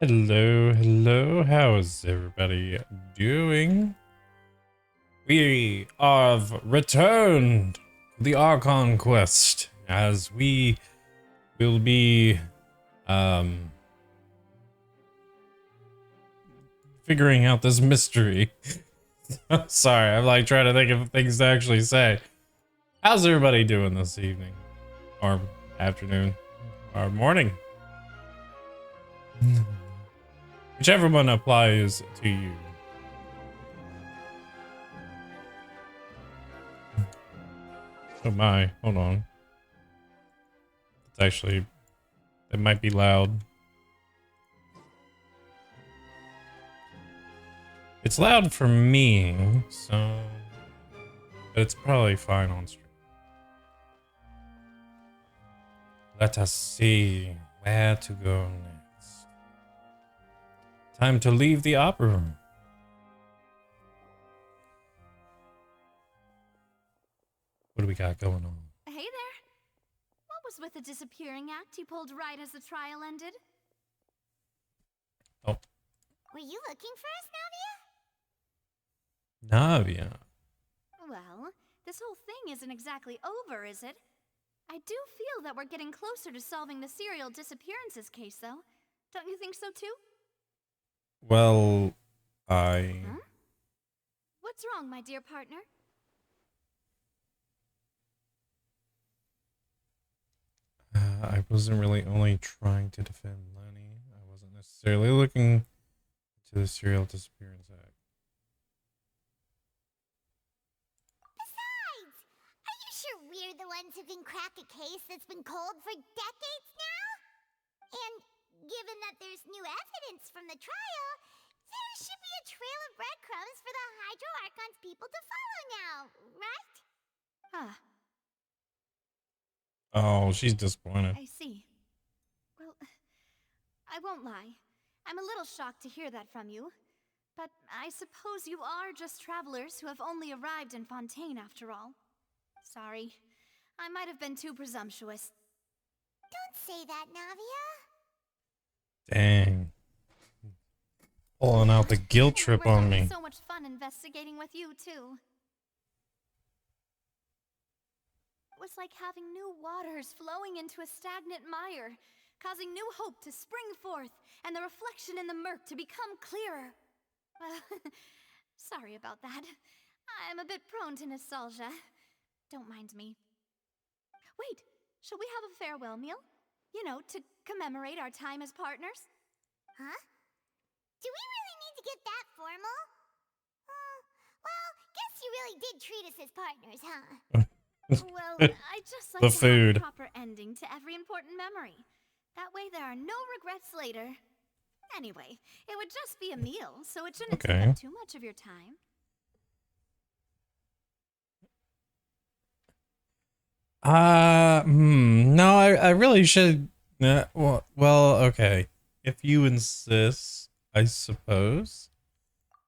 Hello, hello. How is everybody doing? We have returned to the Archon quest as we will be figuring out this mystery. Sorry, I'm like trying to think of things to actually say. How's everybody doing this evening? Or afternoon? Or morning? Whichever one applies to you. Oh my, hold on. It's actually, it might be loud. It's loud for me, so, but it's probably fine on stream. Let us see where to go next. Time to leave the opera room. What do we got going on? Hey there. What was with the disappearing act you pulled right as the trial ended? Oh. Were you looking for us, Navia? Navia. Well, this whole thing isn't exactly over, is it? I do feel that we're getting closer to solving the serial disappearances case, though. Don't you think so, too? Well, Huh? What's wrong, my dear partner? I wasn't really only trying to defend Lenny. I wasn't necessarily looking to the serial disappearance act. Besides, are you sure we're the ones who can crack a case that's been cold for decades now? And given that there's new evidence from the trial, there should be a trail of breadcrumbs for the Hydro Archon's people to follow now, right? Ah, Oh, she's disappointed. I see. Well, I won't lie. I'm a little shocked to hear that from you. But I suppose you are just travelers who have only arrived in Fontaine after all. Sorry. I might have been too presumptuous. Don't say that, Navia. Dang. Pulling out the guilt trip We're on having me. so much fun investigating with you, too. It was like having new waters flowing into a stagnant mire, causing new hope to spring forth, and the reflection in the murk to become clearer. Well, sorry about that. I'm a bit prone to nostalgia. Don't mind me. Wait, shall we have a farewell meal? You know, to commemorate our time as partners? Huh? Do we really need to get that formal? Well, guess you really did treat us as partners, huh? Well, I just like The to food. have a proper ending to every important memory. That way there are no regrets later. Anyway, it would just be a meal, so it shouldn't take Okay. up too much of your time. No, I really should. Well, okay. If you insist, I suppose.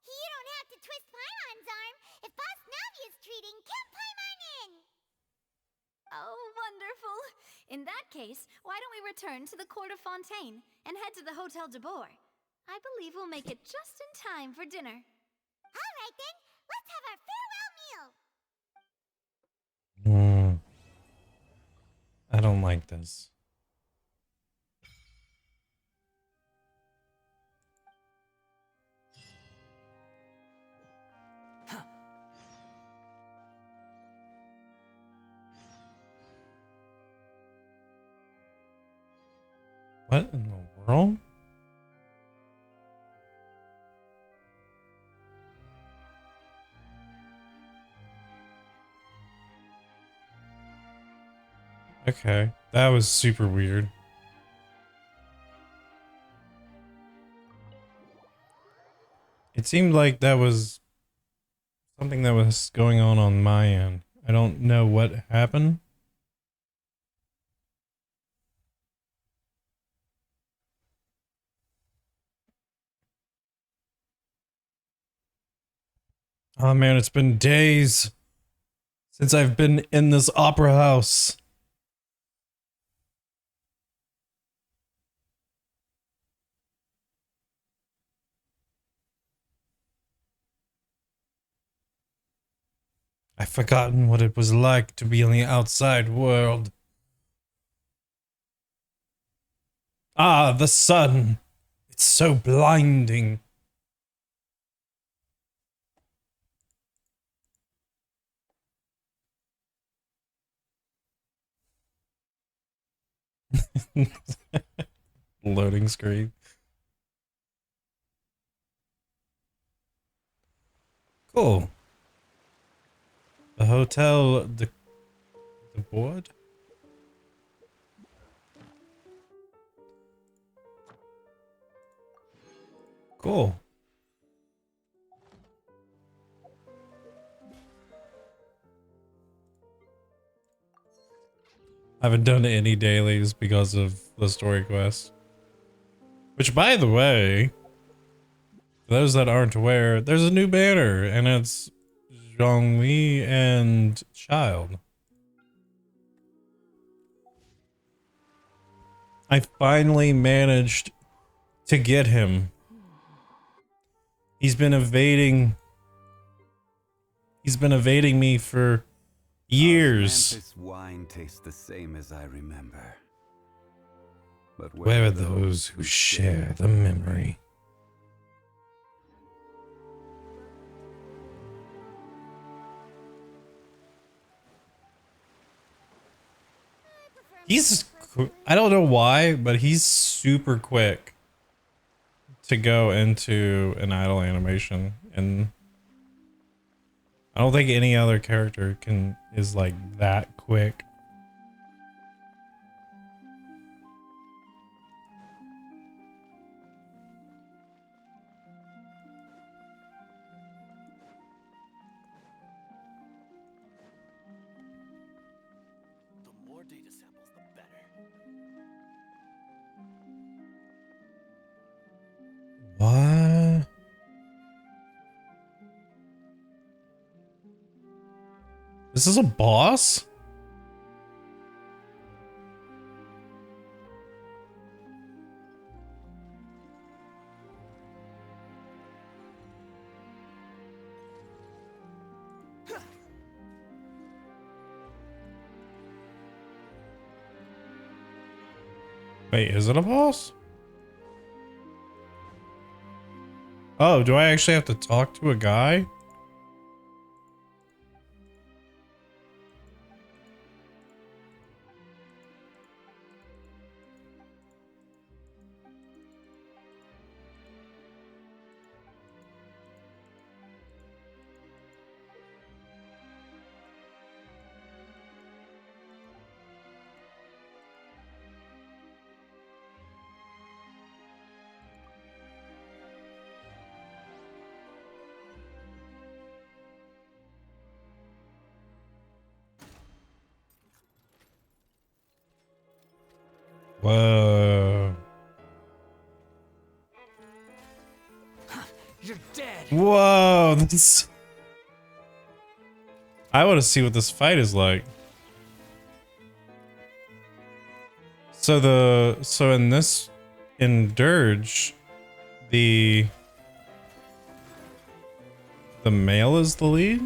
You don't have to twist Paimon's arm. If Boss Navia's treating, count Paimon in. Oh, wonderful. In that case, why don't we return to the court of Fontaine and head to the Hotel de Boer? I believe we'll make it just in time for dinner. All right then, let's have our farewell meal. I don't like this. What in the world? Okay, that was super weird. It seemed like that was something that was going on my end. I don't know what happened. Oh man, it's been days since I've been in this opera house. I've forgotten what it was like to be in the outside world. Ah, the sun. It's so blinding. Loading screen. Cool. The hotel, the board? Cool. I haven't done any dailies because of the story quest. Which, by the way, for those that aren't aware, there's a new banner, and it's Zhongli and Child. I finally managed to get him. He's been evading me for years. This wine tastes the same as I remember. But Where are those who share the memory? I don't know why, but he's super quick to go into an idle animation, and I don't think any other character is like that quick. The more data samples, the better. What? This is a boss? Wait, is it a boss? Oh, do I actually have to talk to a guy? Whoa. You're dead. Whoa, this... I want to see what this fight is like. So in Dirge, the male is the lead?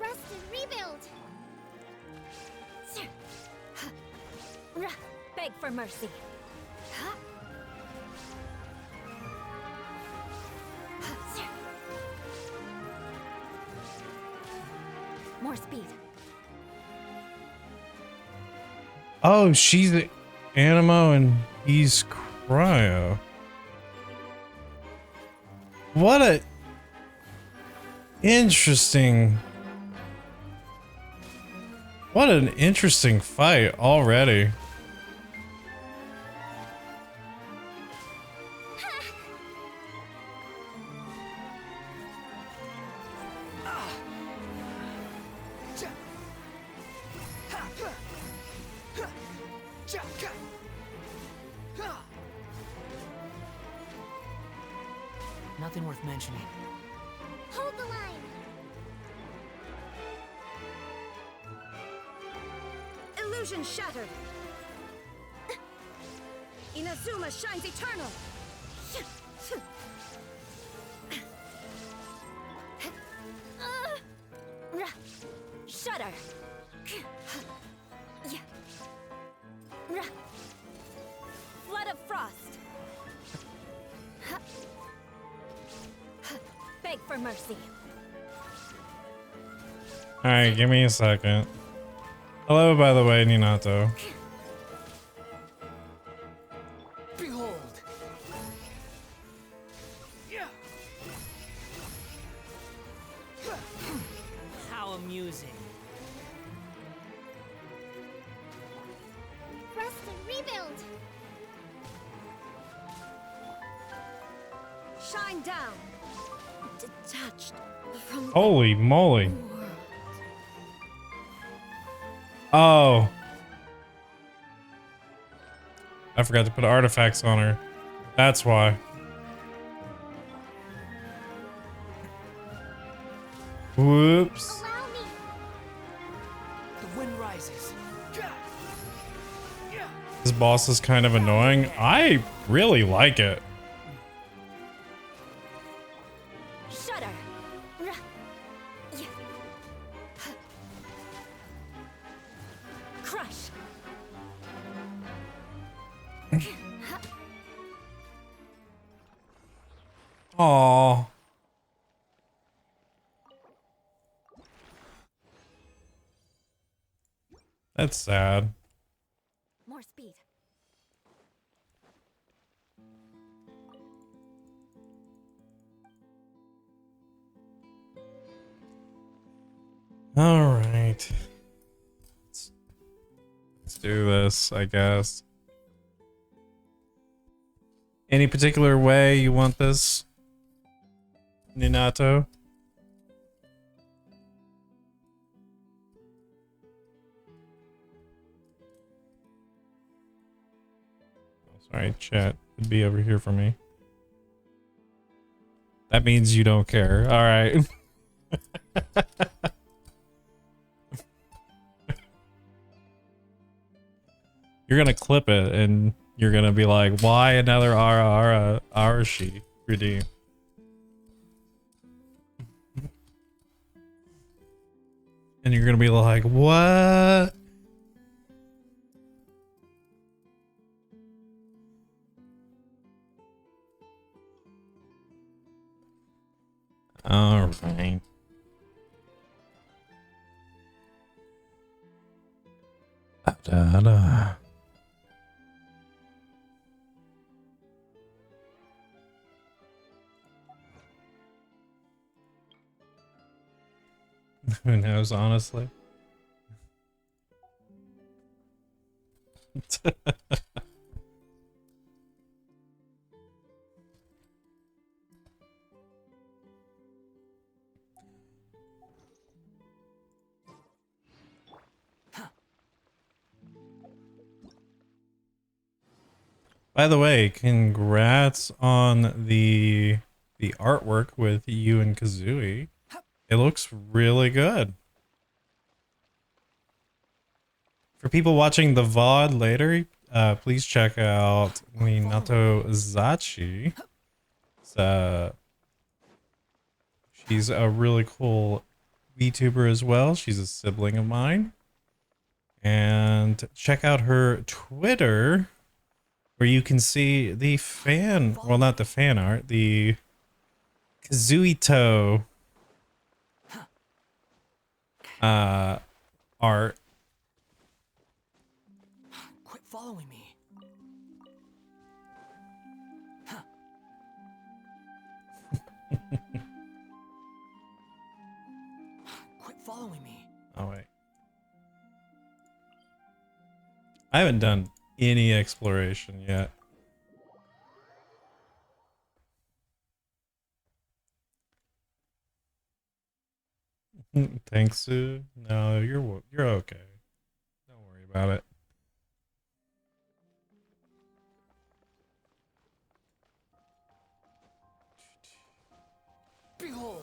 Rest and rebuild. Beg for mercy. More speed. Oh, she's the Animo and he's Cryo. What a interesting... What an interesting fight already. Nothing worth mentioning. Hold the line. Illusion shattered. Inazuma shines eternal. Shudder. Flood of frost. Beg for mercy. Alright, give me a second. Hello, by the way, Ninato. Behold! Yeah! How amusing. Rest and rebuild. Shine down. Detached from Holy moly. the world. Oh. I forgot to put artifacts on her. That's why. Whoops. Allow me. The wind rises. Yeah! Yeah! This boss is kind of annoying. I really like it. Shudder. Crush. Aww. That's sad. More speed. All right. Let's do this, I guess. Any particular way you want this, Ninato? Sorry, chat would be over here for me. That means you don't care. All right. You're gonna clip it and you're gonna be like, why another Arashi redeem? And you're gonna be like, what? All right. Da, da. Who knows, honestly? By the way, congrats on the artwork with you and Kazooie. It looks really good. For people watching the VOD later, please check out Minato Zachi. She's a really cool VTuber as well. She's a sibling of mine. And check out her Twitter, where you can see the well, not the fan art, the Kazuito art. Quit following me. Quit following me. Oh, wait. I haven't done any exploration yet. Thanks, Sue. No, you're okay. Don't worry about it. Behold!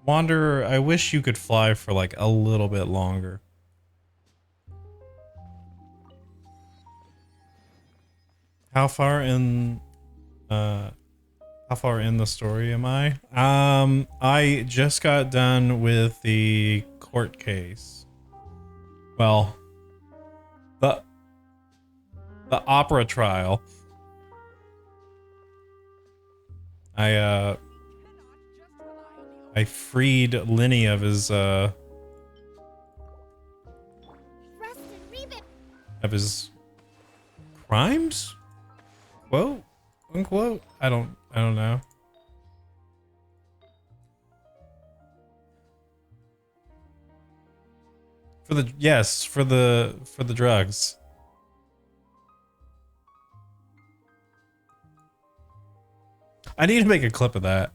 Wanderer, I wish you could fly for like a little bit longer. How far in the story am I? I just got done with the court case. Well, the opera trial. I freed Lenny of his crimes? Quote unquote. I don't know. For the drugs. I need to make a clip of that.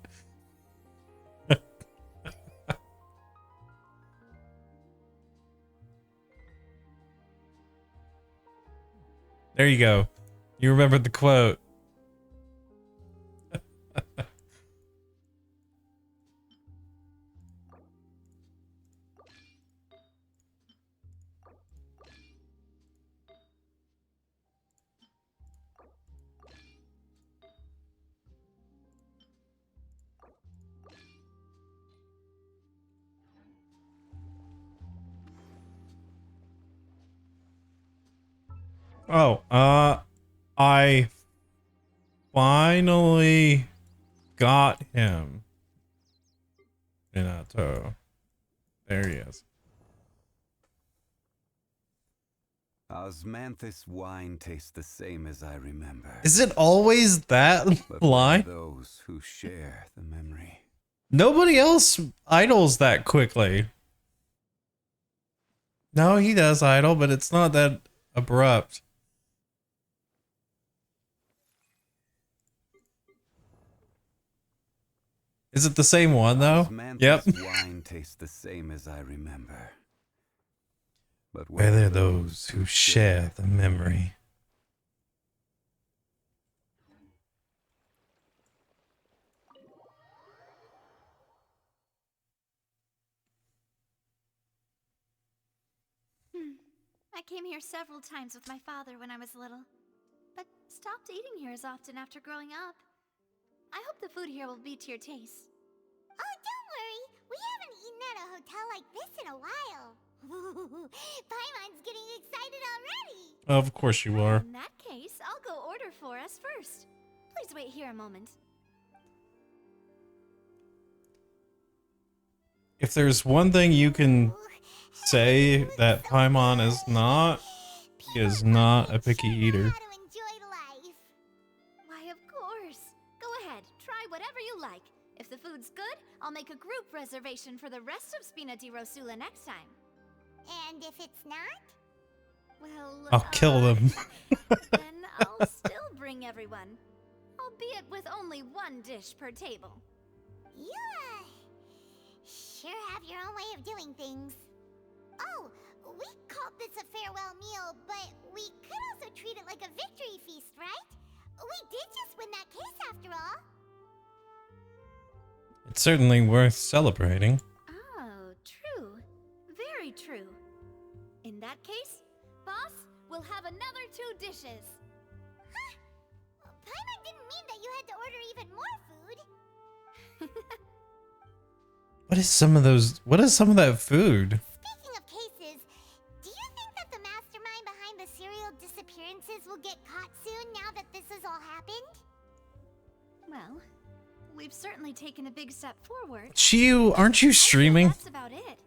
There you go. You remembered the quote. Oh, I finally got him. Minato. There he is. Osmanthus wine tastes the same as I remember. Is it always that But line? those who share the memory. Nobody else idles that quickly. No, he does idle, but it's not that abrupt. Is it the same one though? Yep. Wine tastes the same as I remember. But Where are those who share the memory? I came here several times with my father when I was little, but stopped eating here as often after growing up. I hope the food here will be to your taste. Oh, don't worry. We haven't eaten at a hotel like this in a while. Paimon's getting excited already. Of course you are. In that case, I'll go order for us first. Please wait here a moment. If there's one thing you can say that Paimon is not, he is not a picky eater. How to enjoy life. Why, of course. Go ahead, try whatever you like. If the food's good, I'll make a group reservation for the rest of Spina di Rosula next time. And if it's not? Well, I'll kill them. then I'll still bring everyone. Albeit with only one dish per table. You, sure have your own way of doing things. Oh, we called this a farewell meal, but we could also treat it like a victory feast, right? We did just win that case after all. It's certainly worth celebrating. Oh, true. Very true. In that case, boss, we'll have another 2 dishes. Huh? Paimon didn't mean that you had to order even more food. What is some of that food? Speaking of cases, do you think that the mastermind behind the serial disappearances will get caught soon now that this has all happened? Well, we've certainly taken a big step forward. Aren't you streaming? That's about it.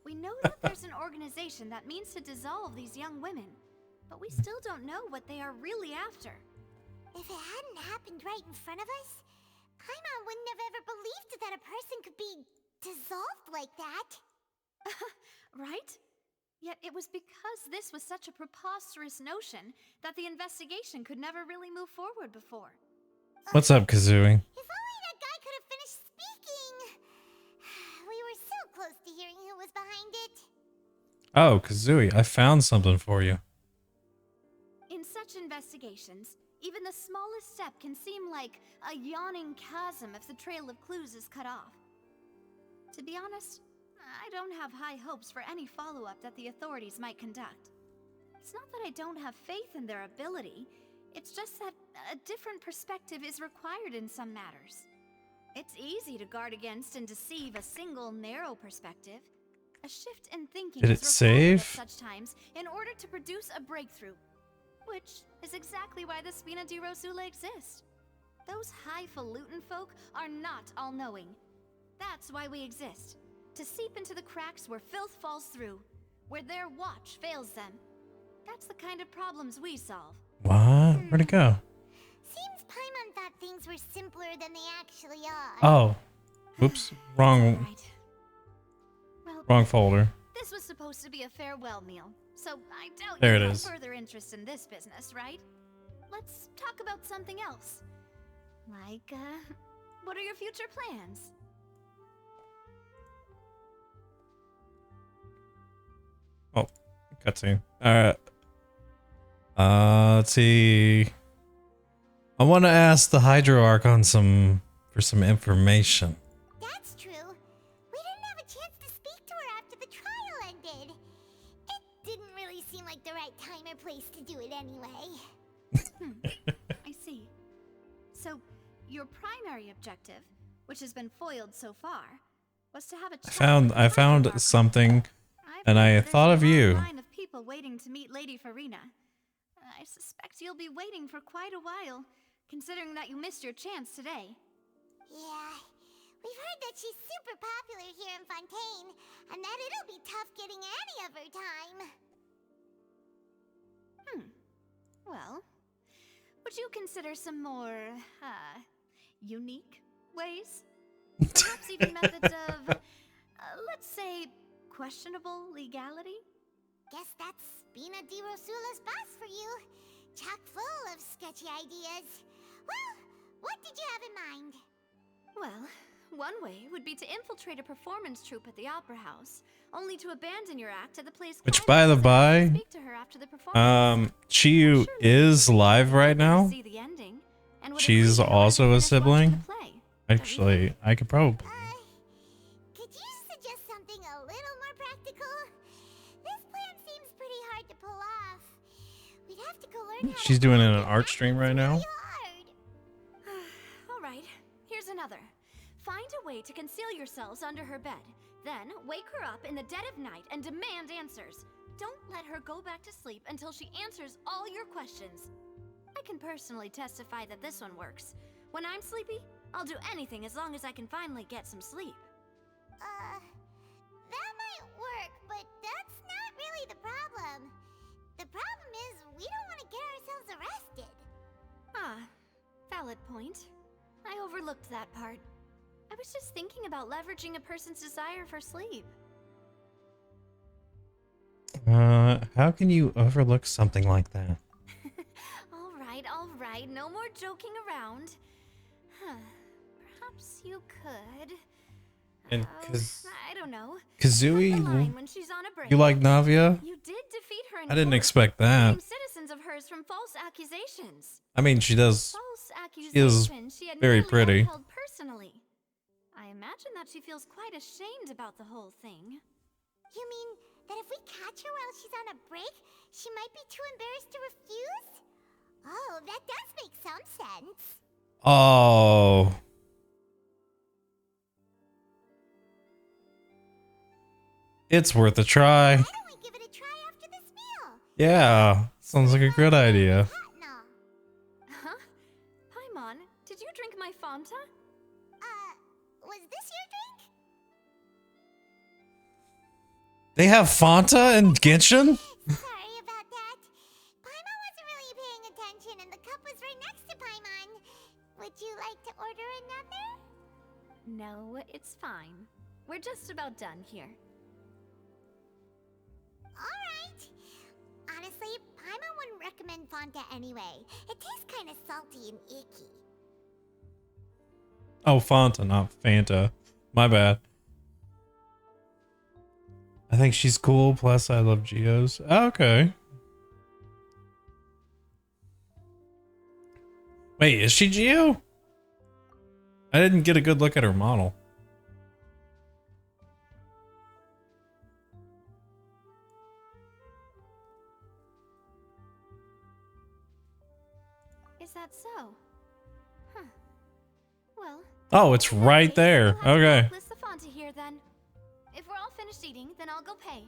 We know that there's an organization that means to dissolve these young women, but we still don't know what they are really after. If it hadn't happened right in front of us, Paimon wouldn't have ever believed that a person could be dissolved like that. Right? Yet it was because this was such a preposterous notion that the investigation could never really move forward before. What's up, Kazooie? If only that guy could have finished speaking. We were so close to hearing who was behind it. Oh, Kazooie, I found something for you. In such investigations, even the smallest step can seem like a yawning chasm if the trail of clues is cut off. To be honest, I don't have high hopes for any follow-up that the authorities might conduct. It's not that I don't have faith in their ability, it's just that a different perspective is required in some matters. It's easy to guard against and deceive a single narrow perspective. A shift in thinking Did is it required save? at such times in order to produce a breakthrough, which is exactly why the Spina di Rosula exist. Those highfalutin folk are not all-knowing. That's why we exist. To seep into the cracks where filth falls through, where their watch fails them. That's the kind of problems we solve. What? Where'd it go? Seems Paimon thought things were simpler than they actually are. Oh. Oops. Wrong. Right. Well, Wrong folder. this was supposed to be a farewell meal, so I doubt There you it have is. further interest in this business, right? Let's talk about something else. Like, what are your future plans? Oh, cutscene. Let's see. I want to ask the Hydro Archon for some information. That's true. We didn't have a chance to speak to her after the trial ended. It didn't really seem like the right time or place to do it anyway. I see. So, your primary objective, which has been foiled so far, was to have a chat with I the found Hydro Archon. something, I've and heard I there's thought a of long you. line of people waiting to meet Lady Farina. I suspect you'll be waiting for quite a while, considering that you missed your chance today. Yeah, we've heard that she's super popular here in Fontaine, and that it'll be tough getting any of her time. Well, would you consider some more, unique ways? Perhaps even methods of, let's say, questionable legality? Guess that's Spina di Rosula's boss for you. Chock full of sketchy ideas. Well, what did you have in mind? Well, one way would be to infiltrate a performance troupe at the Opera House, only to abandon your act at the place. Which, by the by, speak to her after the performance. Chiyu is live right now. See the ending, and would She's agree in order to also a finish watching sibling. the play. Don't you Actually, I could probably. Could you suggest something a little more practical? This plan seems pretty hard to pull off. We'd have to go learn how She's to doing act an and art act stream right now. really hard. All right, here's another. Find a way to conceal yourselves under her bed. Then wake her up in the dead of night and demand answers. Don't let her go back to sleep until she answers all your questions. I can personally testify that this one works. When I'm sleepy, I'll do anything as long as I can finally get some sleep. That might work, but that's not really the problem. The problem is we don't want to get ourselves arrested. Ah, valid point. I overlooked that part. I was just thinking about leveraging a person's desire for sleep. How can you overlook something like that? All right, no more joking around. Huh. Perhaps you could. And I don't know. Kazooie, Cut the line when she's on a break. you like Navia? You did defeat her in I didn't court, expect that. saving citizens of hers from false accusations. I mean, she does. False is accusations she had very nearly pretty. upheld personally. I imagine that she feels quite ashamed about the whole thing. You mean that if we catch her while she's on a break, she might be too embarrassed to refuse? Oh, that does make some sense. Oh. It's worth a try. Why don't we give it a try after this meal? Yeah, sounds like a good idea. No. Huh? Paimon, did you drink my Fanta? Was this your drink? They have Fanta and Genshin? Sorry about that. Paimon wasn't really paying attention and the cup was right next to Paimon. Would you like to order another? No, it's fine. We're just about done here. Alright. Honestly, Paimon wouldn't recommend Fanta anyway. It tastes kind of salty and icky. Oh, Fanta, not Fanta. My bad. I think she's cool, plus I love Geos. Okay. Wait, is she Geo? I didn't get a good look at her model. Is that so? Huh. Well. Oh, it's in that right case, there. we'll have to Okay. blacklist the Fonta here then. If we're all finished eating, then I'll go pay.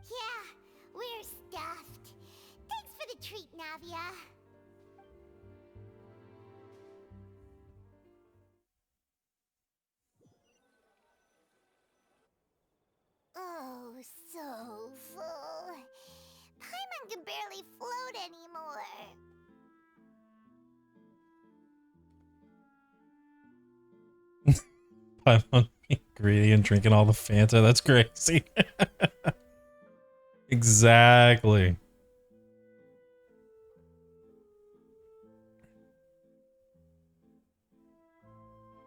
Yeah, we're stuffed. Thanks for the treat, Navia. Oh, so full. Paimon can barely float anymore. I'm being greedy and drinking all the Fanta. That's crazy. Exactly.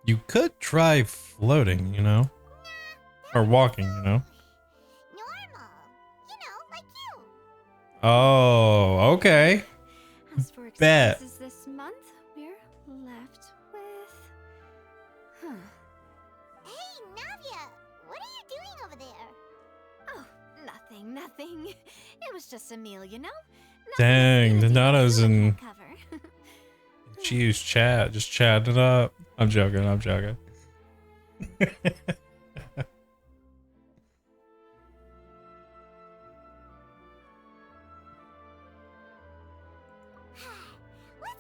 You could try floating, you know? Or walking, you know? Normal. You know, like you. Oh, okay. As for Bet. expenses this month, we're left with. Huh. Hey, Navia, what are you doing over there? Oh, nothing. It was just a meal, you know? Dang, Nothing Donato's Rosula in. can't cover. She used chat, just chatting it up. I'm joking. Let's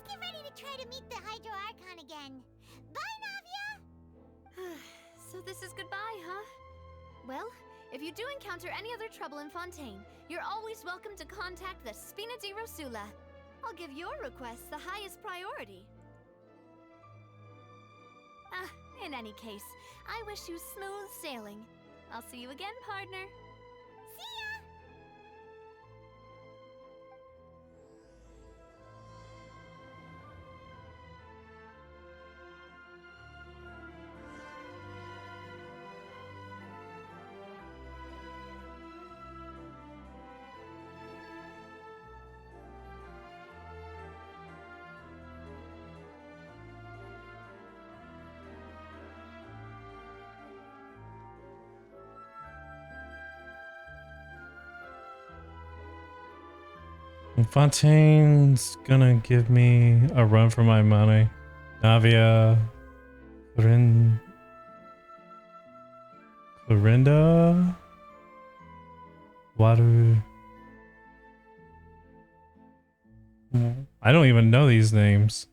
get ready to try to meet the Hydro Archon again. Bye, Navia! So this is goodbye, huh? Well, if you do encounter any other trouble in Fontaine, you're always welcome to contact the Spina di Rosula. I'll give your request the highest priority. In any case, I wish you smooth sailing. I'll see you again, partner. See ya! Fontaine's gonna give me a run for my money. Navia. Clorinda. Water. I don't even know these names.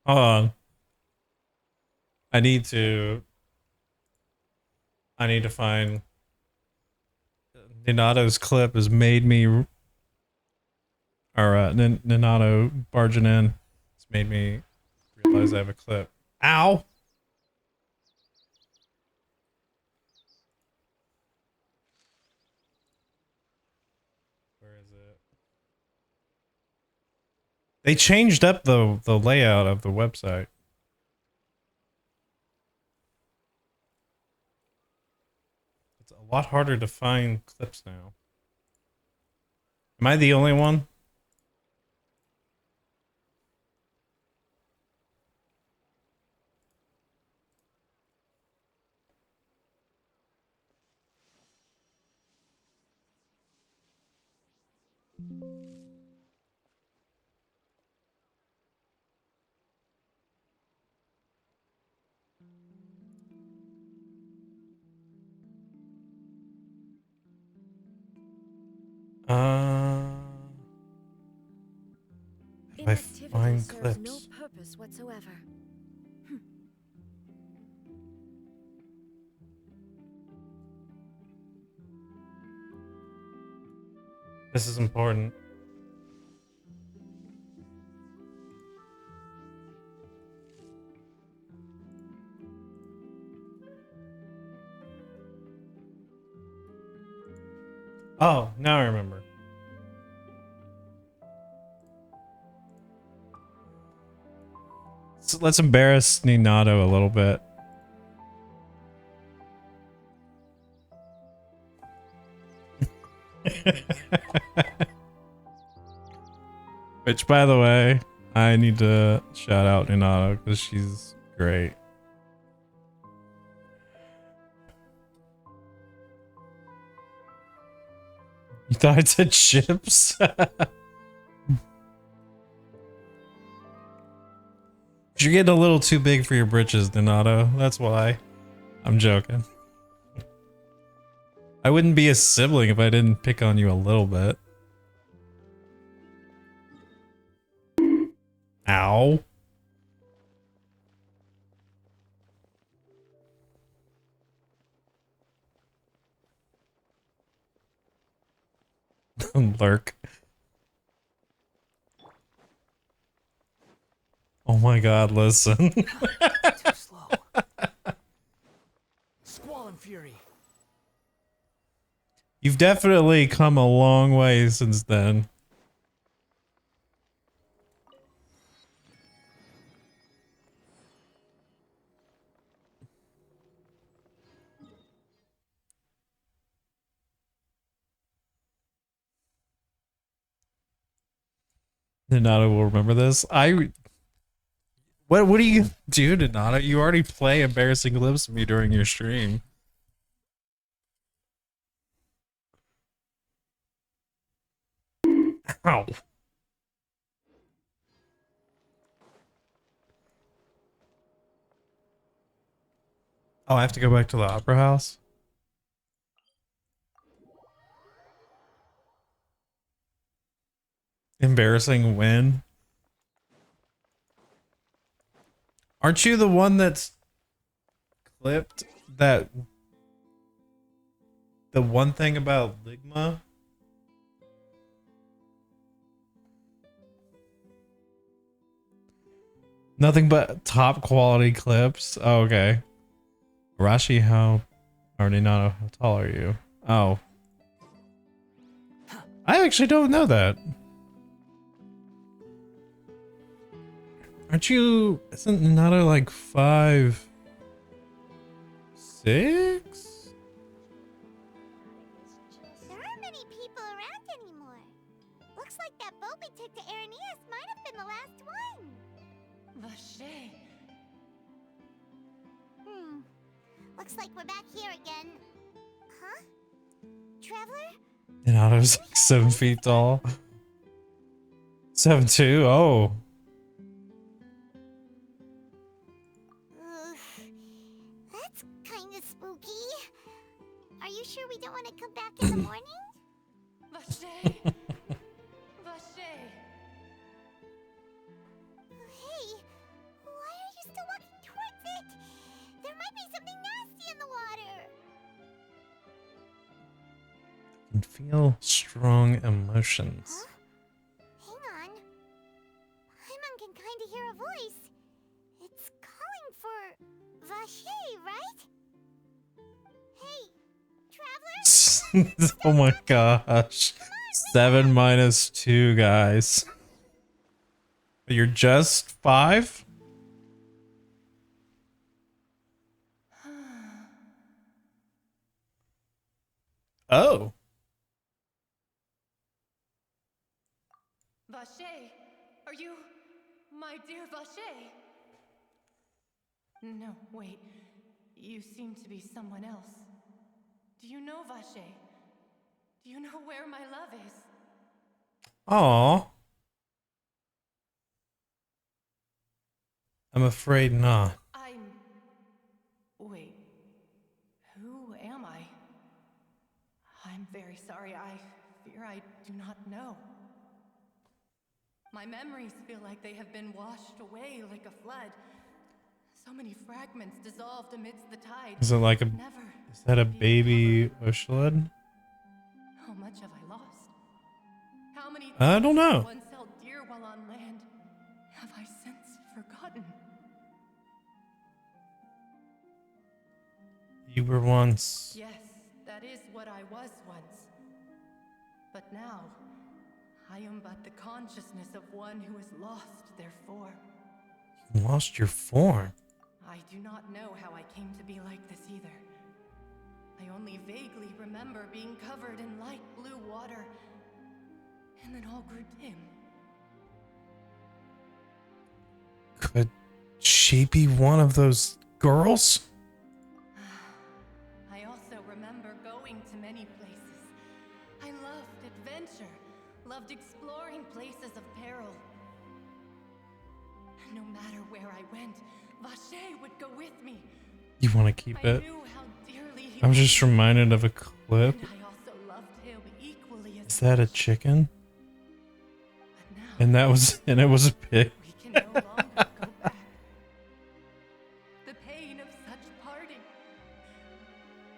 Hold on. I need to find Ninato's clip has made me, or Ninato barging in. It's made me realize I have a clip. Ow! Where is it? They changed up the layout of the website. It's a lot harder to find clips now. Am I the only one? If I find serves clips. no purpose whatsoever. This is important. Oh, now I remember. So let's embarrass Ninato a little bit. Which, by the way, I need to shout out Hinata because she's great. You thought I said ships? You're getting a little too big for your britches, Donato. That's why. I'm joking. I wouldn't be a sibling if I didn't pick on you a little bit. Ow. Lurk. Oh my god, listen. Too slow. Squall and fury. You've definitely come a long way since then. Donato will remember this. What do you do, Donato? You already play embarrassing clips of me during your stream. Ow. Oh, I have to go back to the opera house? Embarrassing win? Aren't you the one that's clipped that the one thing about Ligma? Nothing but top quality clips. Oh, okay. Arashi, how tall are you? Oh. I actually don't know that. Aren't you, isn't Nanato like 5'6"? There aren't many people around anymore. Looks like that boat we took to Araneas might have been the last one. Vache. Looks like we're back here again. Huh? Traveler? Nanato's like 7 feet tall. 7'2", oh. That's kind of spooky. Are you sure we don't want to come back in the morning? Vache. Vache. Hey, why are you still walking towards it? There might be something nasty in the water. Can feel strong emotions. Huh? Hang on. Paimon can kind of hear a voice. It's calling for Vache, right? Hey, traveler? Oh my gosh. 7 minus 2, guys. But you're just 5? Oh. Vache, are you my dear Vache? No, wait. You seem to be someone else. Do you know Vache? Do you know where my love is? Aw. I'm afraid not. Wait. Who am I? I'm very sorry. I fear I do not know. My memories feel like they have been washed away like a flood. So many fragments dissolved amidst the tide. Is it like a... Never Is that a be baby recovered. Ushlid? How much have I lost? How many I don't things I know. once held dear while on land have I since forgotten? You were once... Yes, that is what I was once. But now, I am but the consciousness of one who has lost their form. You lost your form. I do not know how I came to be like this either. I only vaguely remember being covered in light blue water, and then all grew dim. she be one of those girls? I also remember going to many places. I loved adventure, loved exploring places of peril. No matter where I went, Vache would go with me. You want to keep I it? knew how dearly he I'm just reminded of a clip. and I also loved him equally as Is that a chicken? But now And it was a pig. we can no longer go back. The pain of such parting.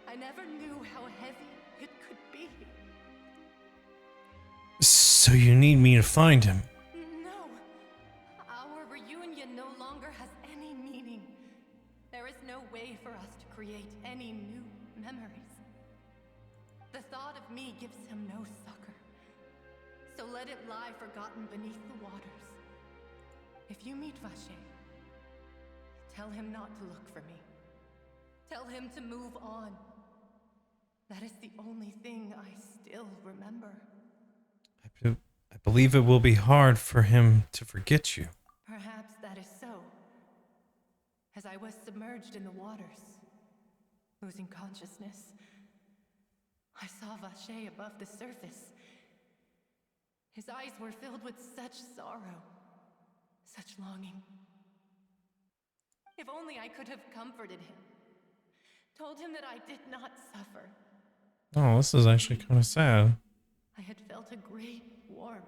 I never knew how heavy it could be. So you need me to find him. No. Our reunion no longer has any meaning. There is no way for us to create any new memories. The thought of me gives him no succor. So let it lie forgotten beneath the waters. If you meet Vache, tell him not to look for me. Tell him to move on. That is the only thing I still remember. I believe it will be hard for him to forget you. Perhaps that is so. As I was submerged in the waters, losing consciousness, I saw Vache above the surface. His eyes were filled with such sorrow, such longing. If only I could have comforted him, told him that I did not suffer. Oh, this is actually kind of sad. I had felt a great warmth.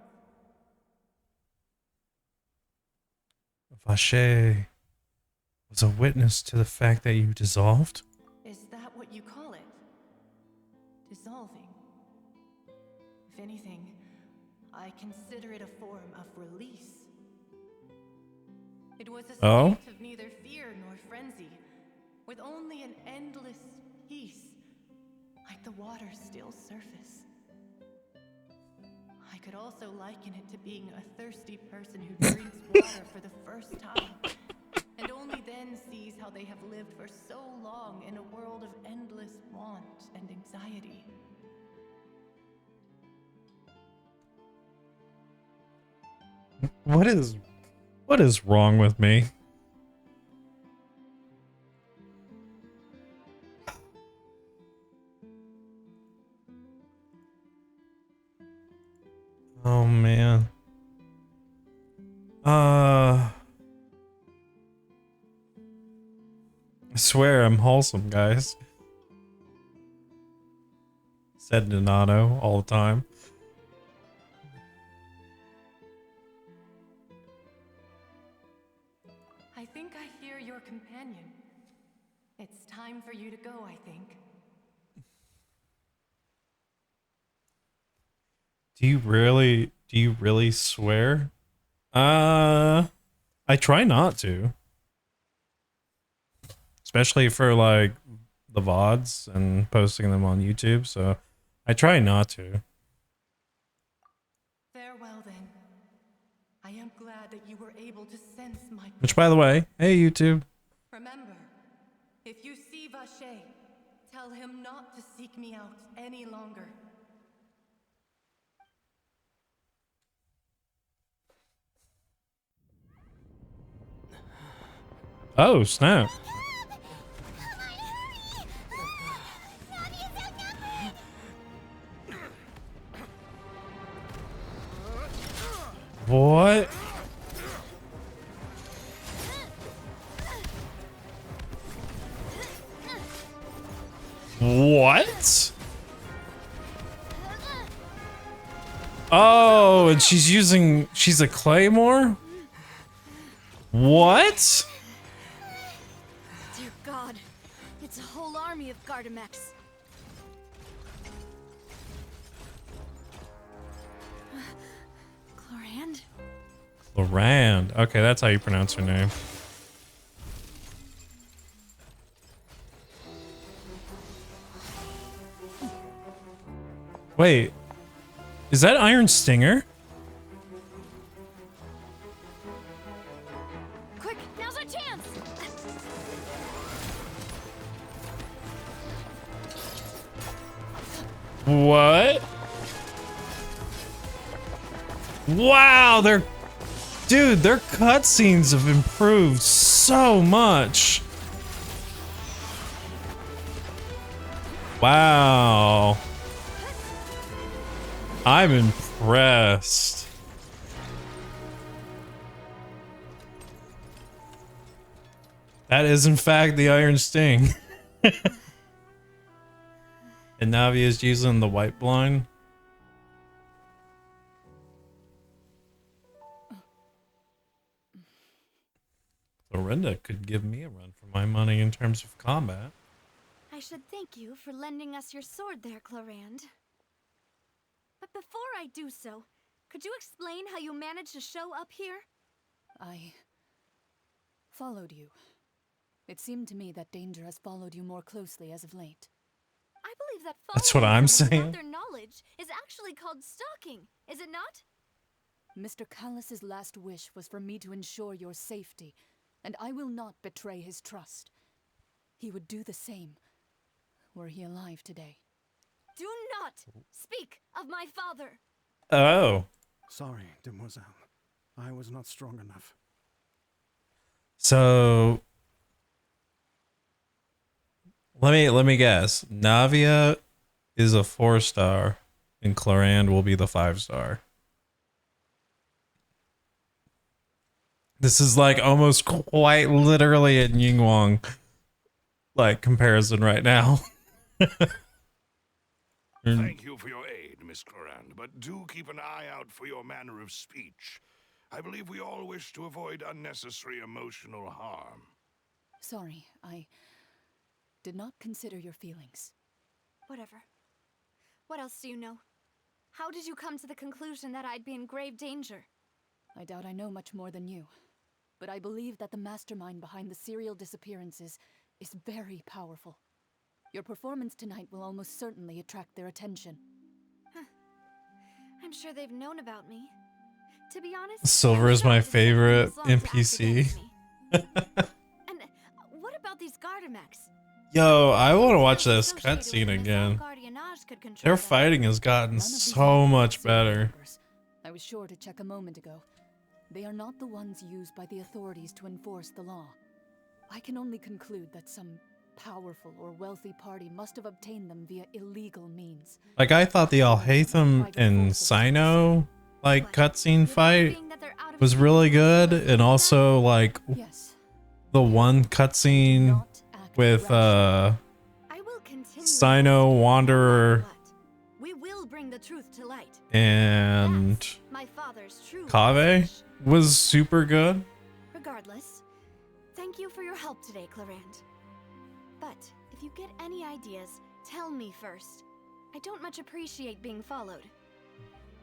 Vache was a witness to the fact that you dissolved? Is that what you call it? Dissolving? If anything, I consider it a form of release. It was a state Oh? of neither fear nor frenzy, with only an endless peace, like the water's still surface. I could also liken it to being a thirsty person who drinks water for the first time, and only then sees how they have lived for so long in a world of endless want and anxiety. What is wrong with me? Oh man. I swear I'm wholesome, guys. Said Donato all the time. I think I hear your companion. It's time for you to go, I think. Do you really swear? I try not to. Especially for like the VODs and posting them on YouTube, so I try not to. Farewell then. I am glad that you were able to sense my Which, by the way, hey YouTube. Remember, if you see Vache, tell him not to seek me out any longer. Oh, snap. What? What? Oh, and she's a claymore? What? Dear God, it's a whole army of Gardamex. Clorand? Lorand. Okay, that's how you pronounce her name. Wait. Is that Iron Stinger? Quick, now's our chance! What? Wow, they're Dude, their cutscenes have improved so much. Wow. I'm impressed. That is in fact the Iron Sting. And Navi is using the white blind. Lorinda could give me a run for my money in terms of combat. I should thank you for lending us your sword there, Clarand. But before I do so, could you explain how you managed to show up here? I followed you. It seemed to me that danger has followed you more closely as of late. I believe that That's what following I'm someone saying. without their knowledge is actually called stalking, is it not? Mr. Callus's last wish was for me to ensure your safety, and I will not betray his trust. He would do the same, were he alive today. Do not speak of my father. Oh. Sorry, demoiselle. I was not strong enough. So let me guess. Navia is a 4-star and Clarand will be the 5-star. This is like almost quite literally a Yingwang like comparison right now. Thank you for your aid, Miss Clarand, but do keep an eye out for your manner of speech. I believe we all wish to avoid unnecessary emotional harm. Sorry, I did not consider your feelings. Whatever. What else do you know? How did you come to the conclusion that I'd be in grave danger? I doubt I know much more than you, but I believe that the mastermind behind the serial disappearances is very powerful. Your performance tonight will almost certainly attract their attention. I'm sure they've known about me. To be honest, Silver I'm is my shocked that someone favorite was long to act NPC. against me. And what about these Gardamex? Yo, I want to watch They're this associated cutscene with again. Guardianage could control Their them. fighting has gotten None of these so are much serial better. numbers. I was sure to check a moment ago. They are not the ones used by the authorities to enforce the law. I can only conclude that some powerful or wealthy party must have obtained them via illegal means. Like I thought the Alhaitham and Sino like cutscene fight was really good, and also like Yes. the one cutscene Not act with rashly. I will continue Sino Wanderer but we will bring the truth to light. and That's my father's true Kave message. was super good. Regardless, thank you for your help today, Clarand. But if you get any ideas, tell me first. I don't much appreciate being followed.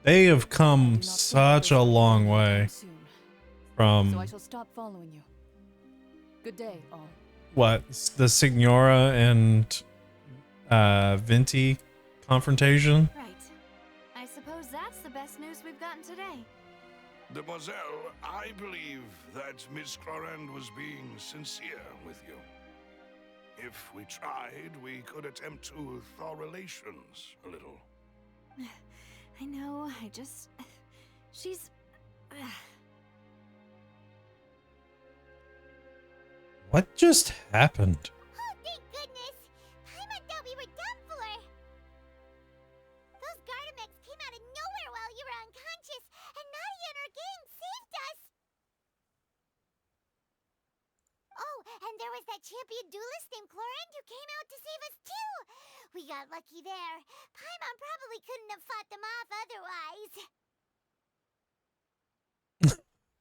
They have I do come not think such this a will long end way soon. So from I shall stop following you. Good day, all. what the Signora and Venti confrontation. Right. I suppose that's the best news we've gotten today. Demoiselle, I believe that Miss Clarand was being sincere with you. If we tried, we could attempt to thaw relations a little. I know, I just... She's... What just happened? Oh, thank goodness! Paimon thought we were done for! Those Gardamex came out of nowhere while you were unconscious, and Nadia and her gang saved us! Oh, and there was that champion duelist named Clarand who came out to save us too! We got lucky there. Paimon probably couldn't have fought them off otherwise.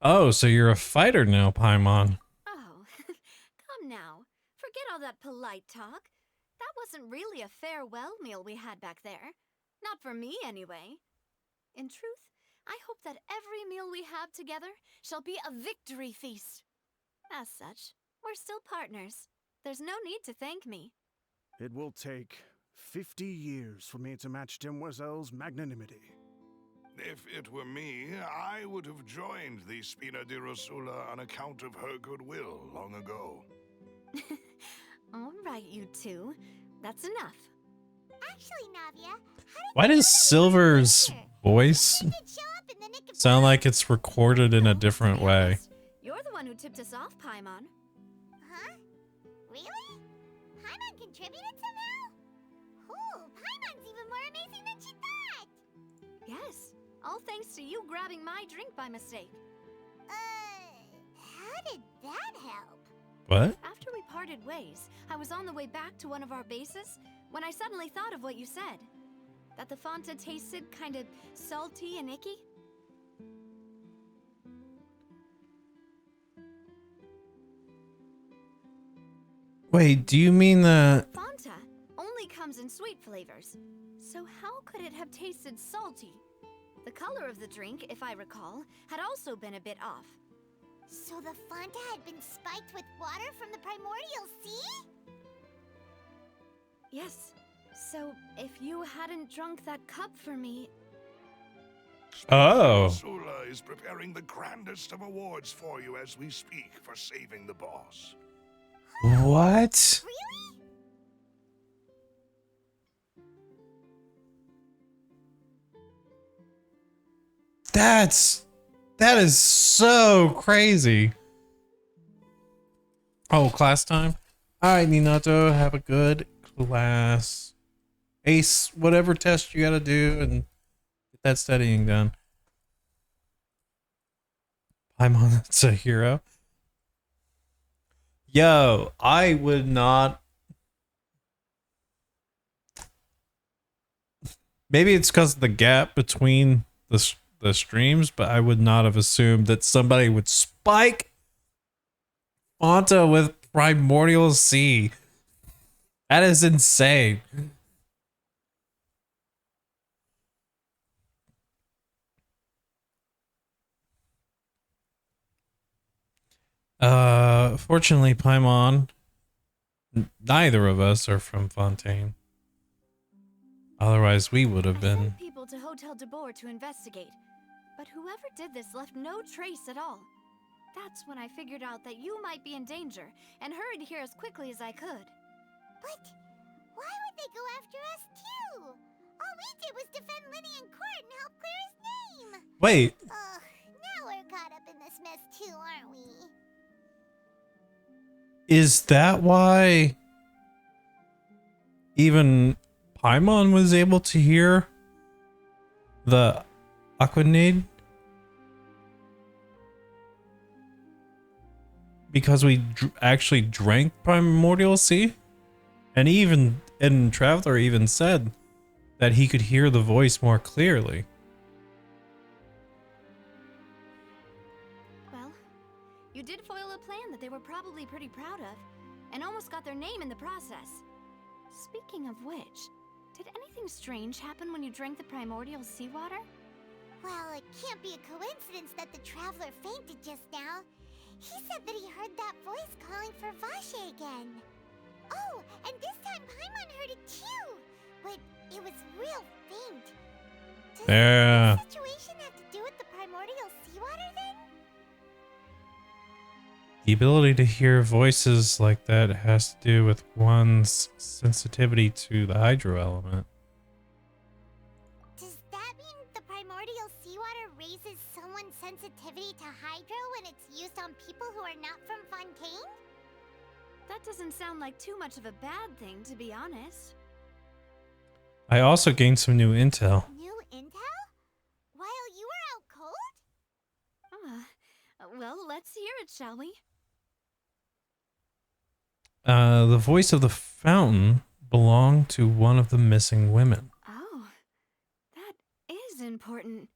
Oh, so you're a fighter now, Paimon. Oh, come now. Forget all that polite talk. That wasn't really a farewell meal we had back there. Not for me, anyway. In truth, I hope that every meal we have together shall be a victory feast. As such, we're still partners. There's no need to thank me. It will take 50 years for me to match Demoiselle's magnanimity. If it were me, I would have joined the Spina di Rosula on account of her goodwill long ago. All right, you two. That's enough. Actually, Navia, Why does Silver's voice did show up in the nick of Sound time. like it's recorded in a different way. You're the one who tipped us off, Paimon. Huh? Really? Paimon contributed somehow? Oh, Paimon's even more amazing than she thought! Yes, all thanks to you grabbing my drink by mistake. How did that help? What? After we parted ways, I was on the way back to one of our bases when I suddenly thought of what you said. That the Fanta tasted kind of salty and icky. Wait, do you mean that? Fanta only comes in sweet flavors. So how could it have tasted salty? The color of the drink, if I recall, had also been a bit off. So the Fanta had been spiked with water from the primordial sea? Yes. So if you hadn't drunk that cup for me... Oh. Sula is preparing the grandest of awards for you as we speak for saving the boss. What? Really? That is so crazy. Oh, class time? Alright, Minato, have a good class. Ace whatever test you gotta do and get that studying done. Paimon, that's a hero. Yo, I would not. Maybe it's because of the gap between the streams, but I would not have assumed that somebody would spike Fanta with Primordial Sea. That is insane. Fortunately, Paimon, neither of us are from Fontaine. Otherwise, we would have I been. sent people to Hotel de Boer to investigate, but whoever did this left no trace at all. That's when I figured out that you might be in danger and hurried here as quickly as I could. But why would they go after us too? All we did was defend Linny in court and help clear his name. Wait, Ugh, now we're caught up in this mess too, aren't we? is that why even Paimon was able to hear the Aquanade? Because we actually drank Primordial Sea? And Traveler even said that he could hear the voice more clearly. Well, you did foil a plan that they were probably pretty proud of, and almost got their name in the process. Speaking of which, did anything strange happen when you drank the primordial seawater? Well, it can't be a coincidence that the traveler fainted just now. He said that he heard that voice calling for Vache again. Oh, and this time Paimon heard it too, but it was real faint. Does Yeah. the situation have to do with the primordial seawater then? The ability to hear voices like that has to do with one's sensitivity to the hydro element. Does that mean the primordial seawater raises someone's sensitivity to hydro when it's used on people who are not from Fontaine? That doesn't sound like too much of a bad thing, to be honest. I also gained some new intel. New intel? While you were out cold? Well, let's hear it, shall we? The voice of the fountain belonged to one of the missing women. Oh, that is important.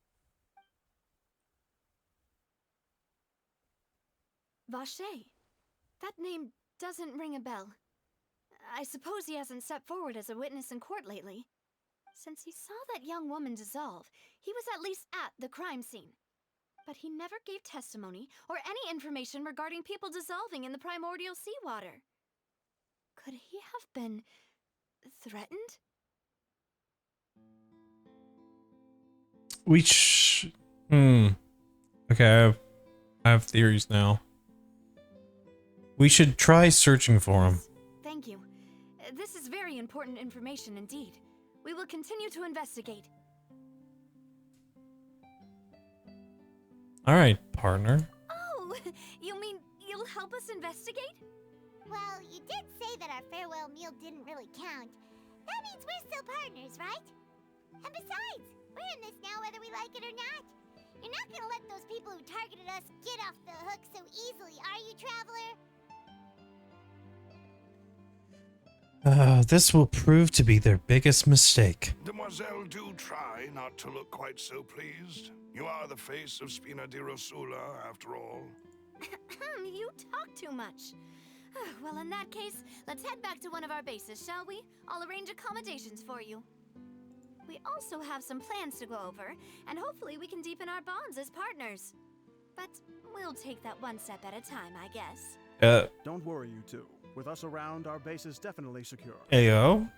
Vache. That name doesn't ring a bell. I suppose he hasn't stepped forward as a witness in court lately. Since he saw that young woman dissolve, he was at least at the crime scene. But he never gave testimony or any information regarding people dissolving in the primordial seawater. Could he have been threatened? Okay, I have theories now. We should try searching for him. Thank you. This is very important information indeed. We will continue to investigate. All right, partner. Oh, you mean you'll help us investigate? Well, you did say that our farewell meal didn't really count. That means we're still partners, right? And besides, we're in this now whether we like it or not. You're not gonna let those people who targeted us get off the hook so easily, are you, Traveler? This will prove to be their biggest mistake. Demoiselle, do try not to look quite so pleased. You are the face of Spina di Rosula, after all. You talk too much. Well, in that case, let's head back to one of our bases, shall we? I'll arrange accommodations for you. We also have some plans to go over, and hopefully we can deepen our bonds as partners. But we'll take that one step at a time, I guess. Don't worry, you two. With us around, our base is definitely secure. Ayo?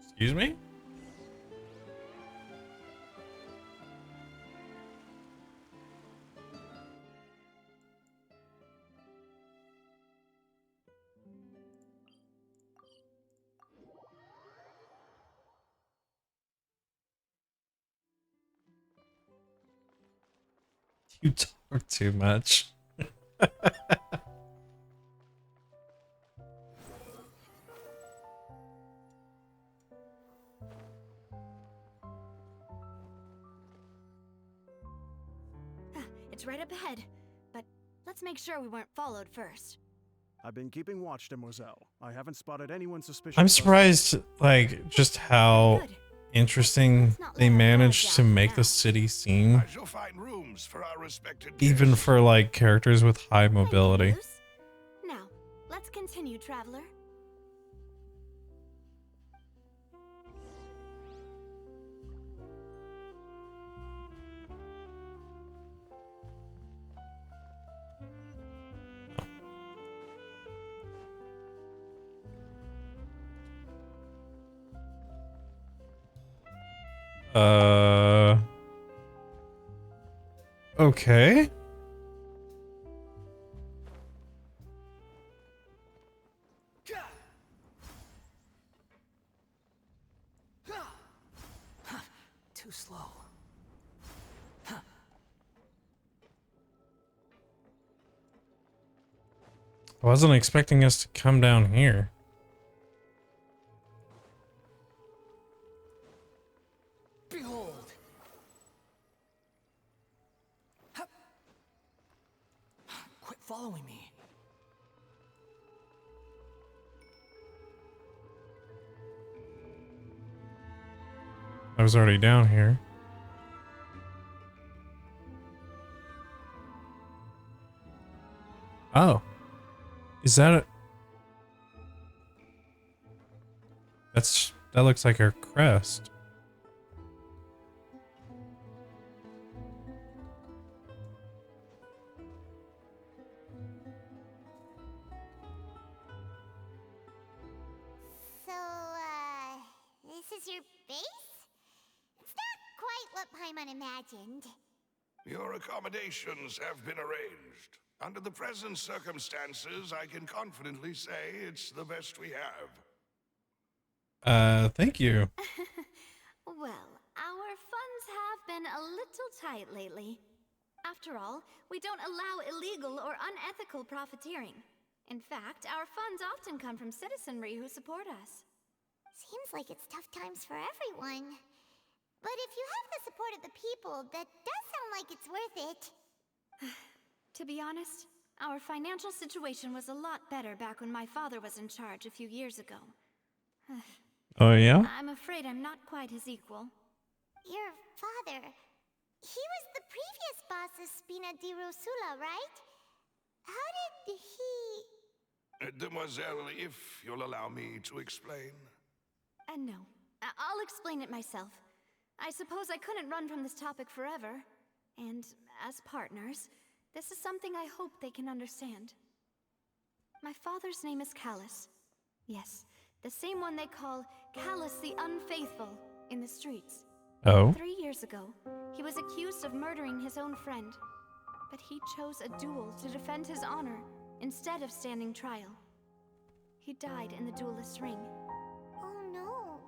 Excuse me? You talk too much. It's right up ahead, but let's make sure we weren't followed first. I've been keeping watch, Demoiselle. I haven't spotted anyone suspicious. I'm surprised, like, just how Good. interesting they managed to make the city seem, I shall find rooms for our respected even guests. for like characters with high Thank you, mobility. Luce. Now, let's continue, Traveler. Okay. Too slow. I wasn't expecting us to come down here. Behold. Quit following me. I was already down here. Oh. Is that a... That looks like her crest. So, this is your base? It's not quite what Paimon imagined. Your accommodations have been arranged. Under the present circumstances, I can confidently say it's the best we have. Thank you. Well, our funds have been a little tight lately. After all, we don't allow illegal or unethical profiteering. In fact, our funds often come from citizenry who support us. Seems like it's tough times for everyone. But if you have the support of the people, that does sound like it's worth it. To be honest, our financial situation was a lot better back when my father was in charge a few years ago. Oh, yeah? I'm afraid I'm not quite his equal. Your father, he was the previous boss of Spina di Rosula, right? How did he... Demoiselle, if you'll allow me to explain. No, I'll explain it myself. I suppose I couldn't run from this topic forever. And as partners, this is something I hope they can understand. My father's name is Callus. Yes, the same one they call Callus the Unfaithful in the streets. Oh. 3 years ago, he was accused of murdering his own friend. But he chose a duel to defend his honor instead of standing trial. He died in the duelist's ring. Oh no.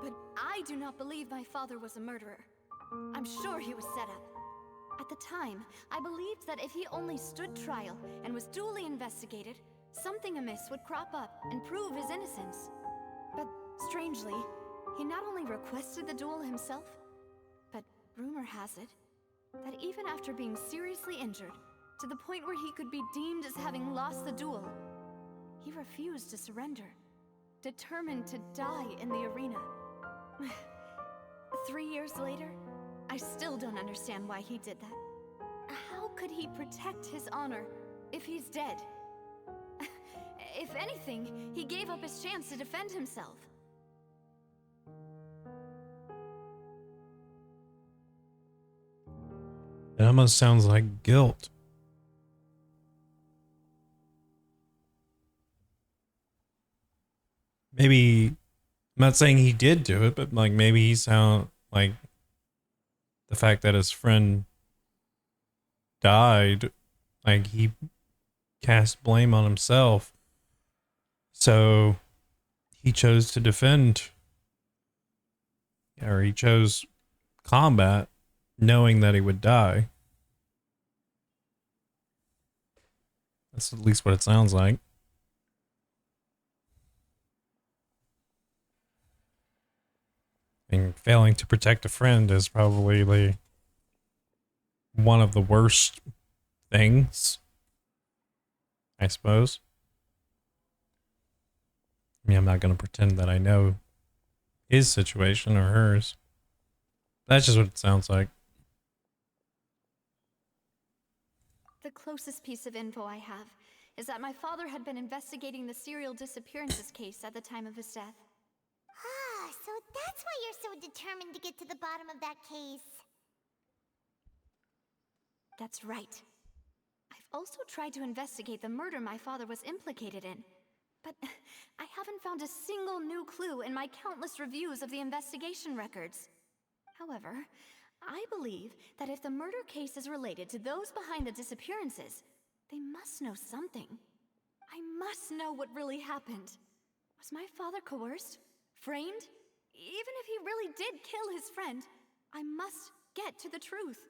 But I do not believe my father was a murderer. I'm sure he was set up. At the time, I believed that if he only stood trial and was duly investigated, something amiss would crop up and prove his innocence. But strangely, he not only requested the duel himself, but rumor has it that even after being seriously injured, to the point where he could be deemed as having lost the duel, he refused to surrender, determined to die in the arena. 3 years later, I still don't understand why he did that. How could he protect his honor if he's dead? If anything, he gave up his chance to defend himself. It almost sounds like guilt. Maybe, I'm not saying he did do it, but like maybe he sound like the fact that his friend died, like he cast blame on himself. So he chose to defend, or he chose combat knowing that he would die. That's at least what it sounds like. And failing to protect a friend is probably one of the worst things, I suppose. I mean, I'm not going to pretend that I know his situation or hers. That's just what it sounds like. The closest piece of info I have is that my father had been investigating the serial disappearances case at the time of his death. Ah, so that's why you're so determined to get to the bottom of that case. That's right. I've also tried to investigate the murder my father was implicated in, but I haven't found a single new clue in my countless reviews of the investigation records. However, I believe that if the murder case is related to those behind the disappearances, they must know something. I must know what really happened. Was my father coerced? Framed? Even if he really did kill his friend, I must get to the truth.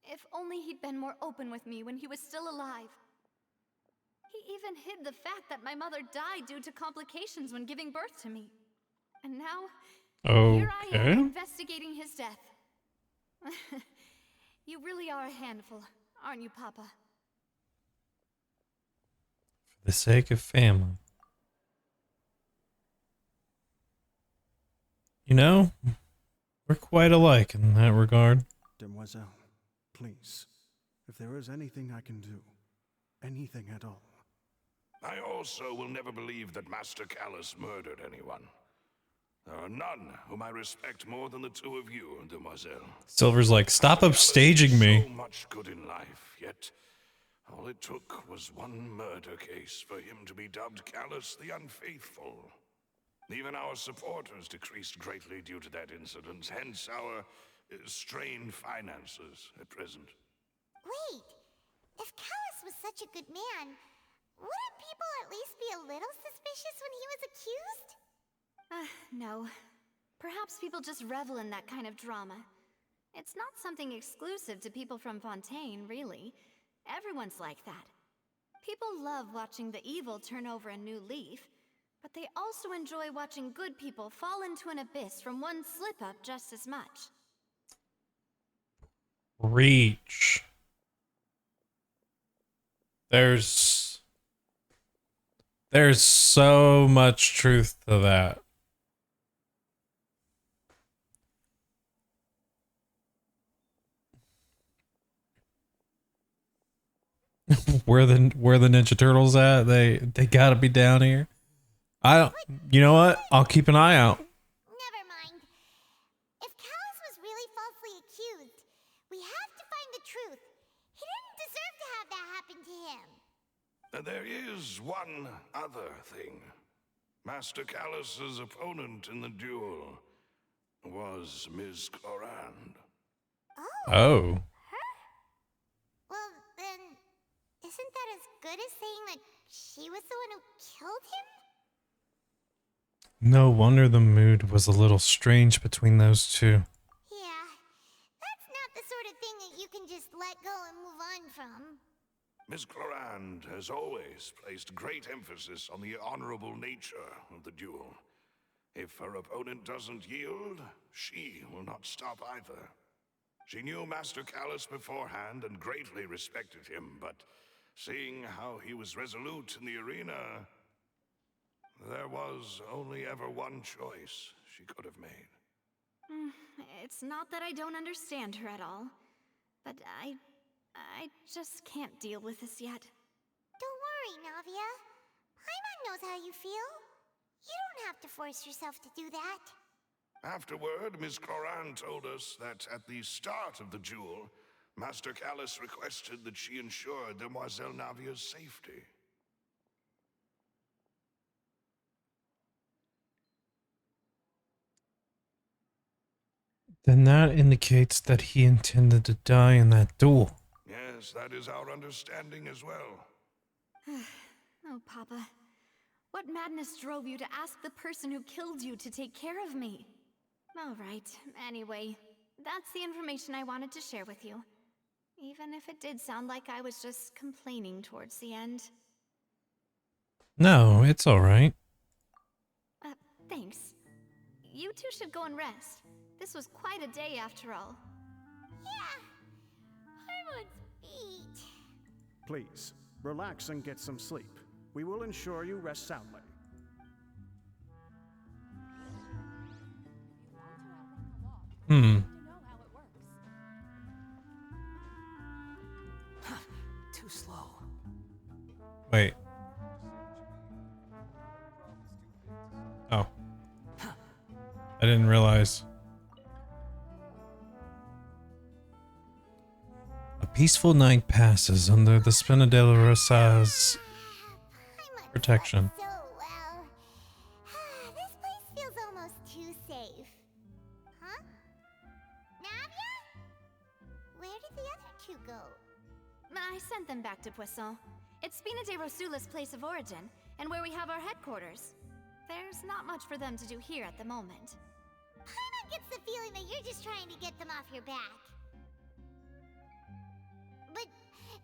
If only he'd been more open with me when he was still alive. He even hid the fact that my mother died due to complications when giving birth to me. And now, here I am investigating his death. You really are a handful, aren't you, Papa? For the sake of family. You know, we're quite alike in that regard. Demoiselle, please, if there is anything I can do, anything at all. I also will never believe that Master Callus murdered anyone. There are none whom I respect more than the two of you, Demoiselle. Silver's like, stop upstaging So me. much good in life, yet all it took was one murder case for him to be dubbed Callus the Unfaithful. Even our supporters decreased greatly due to that incident, hence our strained finances at present. Wait, if Callus was such a good man, wouldn't people at least be a little suspicious when he was accused? No. Perhaps people just revel in that kind of drama. It's not something exclusive to people from Fontaine, really. Everyone's like that. People love watching the evil turn over a new leaf, but they also enjoy watching good people fall into an abyss from one slip-up just as much. Reach. There's so much truth to that. Where the Ninja Turtles at? They gotta be down here. You know what? I'll keep an eye out. Never mind. If Callus was really falsely accused, we have to find the truth. He didn't deserve to have that happen to him. There is one other thing. Master Callus's opponent in the duel was Ms. Clorand. Oh. Well, then, isn't that as good as saying that she was the one who killed him? No wonder the mood was a little strange between those two. Yeah. just let go and move on from. Miss Clorand has always placed great emphasis on the honorable nature of the duel. If her opponent doesn't yield, she will not stop either. She knew Master Callus beforehand and greatly respected him, but seeing how he was resolute in the arena, there was only ever one choice she could have made. It's not that I don't understand her at all, but I just can't deal with this yet. Don't worry, Navia. Paimon knows how you feel. You don't have to force yourself to do that. Afterward, Miss Clorand told us that at the start of the duel, Master Callus requested that she ensure Demoiselle Navia's safety. Then that indicates that he intended to die in that duel. Yes, that is our understanding as well. Oh, Papa. What madness drove you to ask the person who killed you to take care of me? All right, anyway, that's the information I wanted to share with you. Even if it did sound like I was just complaining towards the end. No, it's alright. Thanks. You two should go and rest. This was quite a day after all. Yeah. Paimon's beat. Please, relax and get some sleep. We will ensure you rest soundly. Too slow. Wait. Oh. I didn't realize. A peaceful night passes under the Spina della Rosa's Paimon protection. slept so well. This place feels almost too safe. Huh? Navia? Where did the other two go? I sent them back to Poisson. It's Spina de Rosula's place of origin, and where we have our headquarters. There's not much for them to do here at the moment. Paimon gets the feeling that you're just trying to get them off your back. But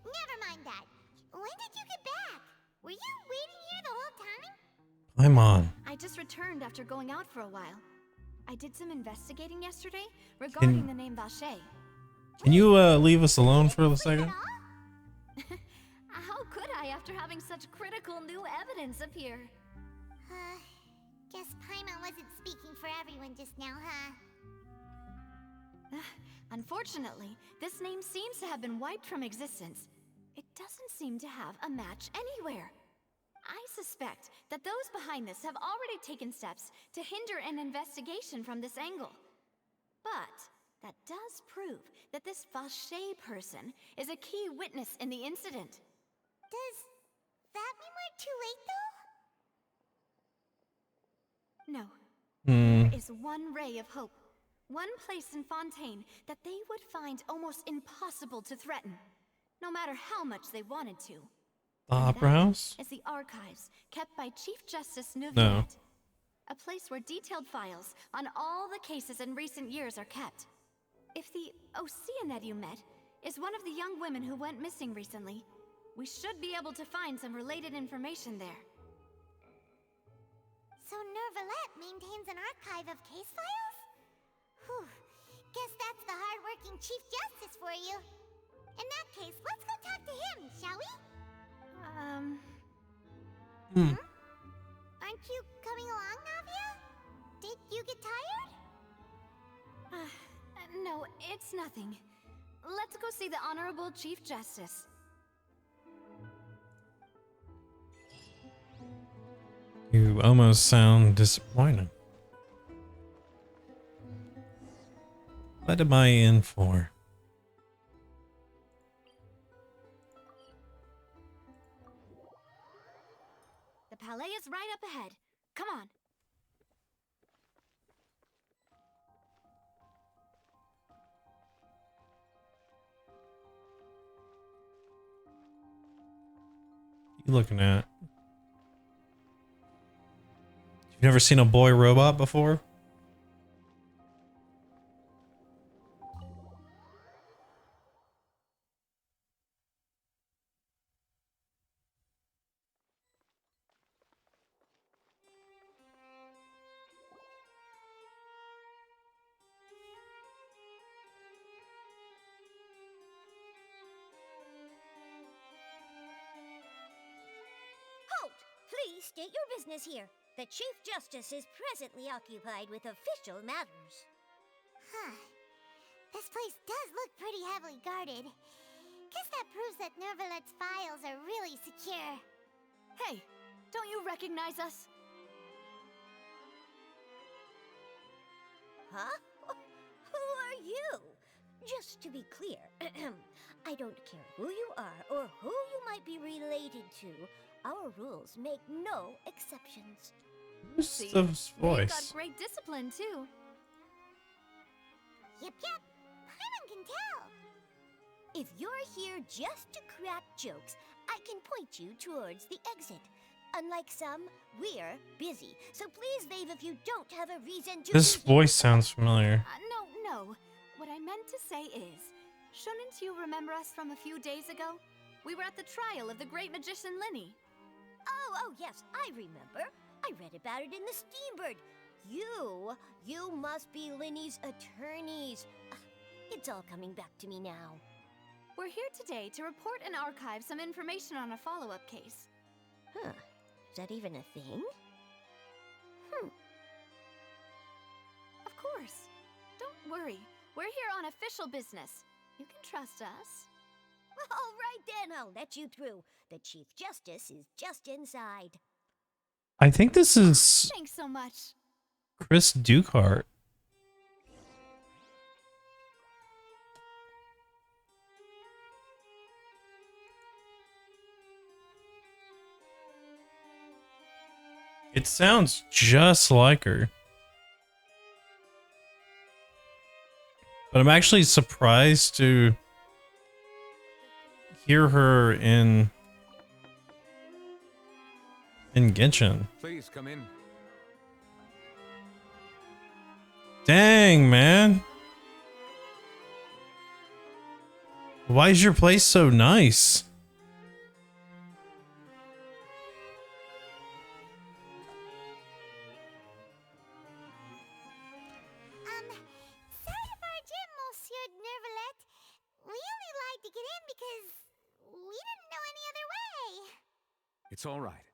never mind that. When did you get back? Were you waiting here the whole time? I'm on. I just returned after going out for a while. I did some investigating yesterday regarding the name Vache. Can you leave us alone for a second? How could I after having such critical new evidence appear? Guess Paimon wasn't speaking for everyone just now, huh? Unfortunately, this name seems to have been wiped from existence. It doesn't seem to have a match anywhere. I suspect that those behind this have already taken steps to hinder an investigation from this angle. But that does prove that this Vache person is a key witness in the incident. Does that mean we're too late, though? No. There is one ray of hope. One place in Fontaine that they would find almost impossible to threaten, no matter how much they wanted to. The Opera House? Is the archives kept by Chief Justice Neuvillette. No. A place where detailed files on all the cases in recent years are kept. If the Oceanid you met is one of the young women who went missing recently, we should be able to find some related information there. So Neuvillette maintains an archive of case files? Whew. Guess that's the hard-working Chief Justice for you. In that case, let's go talk to him, shall we? Aren't you coming along, Navia? Did you get tired? No, it's nothing. Let's go see the Honorable Chief Justice. You almost sound disappointed. What am I in for? The Palais is right up ahead. Come on. You looking at? You've never seen a boy robot before? Please state your business here. The Chief Justice is presently occupied with official matters. Huh. This place does look pretty heavily guarded. Guess that proves that Nervalet's files are really secure. Hey, don't you recognize us? Huh? Who are you? Just to be clear, I don't care who you are or who you might be related to. Our rules make no exceptions. Who's See, the they've voice? got great discipline, too. Yep. Paimon can tell. If you're here just to crack jokes, I can point you towards the exit. Unlike some, we're busy, so please leave if you don't have a reason to. This voice sounds familiar. No. What I meant to say is, shouldn't you remember us from a few days ago? We were at the trial of the great magician Linny. Oh, yes, I remember. I read about it in the Steambird. You must be Linny's attorneys. It's all coming back to me now. We're here today to report and archive some information on a follow-up case. Huh. Is that even a thing? Of course. Don't worry. We're here on official business. You can trust us. All right then, I'll let you through. The Chief Justice is just inside. I think this is Thanks so much. Chris Dukehart. It sounds just like her. But I'm actually surprised to hear her in Genshin. Please come in. Dang, man. Why is your place so nice? Sorry to barge in, Monsieur Nervalet. We only lied to get in because we didn't know any other way. It's all right.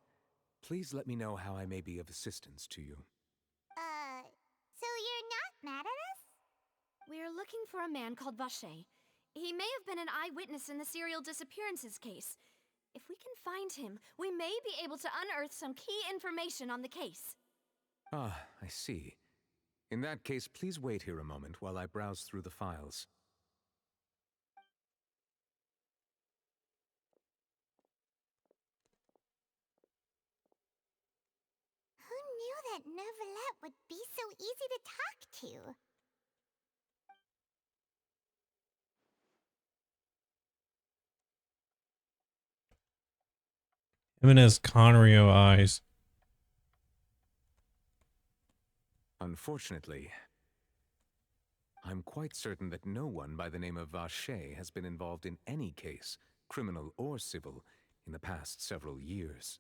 Please let me know how I may be of assistance to you. So you're not mad at us? We're looking for a man called Vache. He may have been an eyewitness in the serial disappearances case. If we can find him, we may be able to unearth some key information on the case. Ah, I see. In that case, please wait here a moment while I browse through the files. Who knew that Nervalet would be so easy to talk to? Him and his Conrio eyes. Unfortunately, I'm quite certain that no one by the name of Vache has been involved in any case, criminal or civil, in the past several years.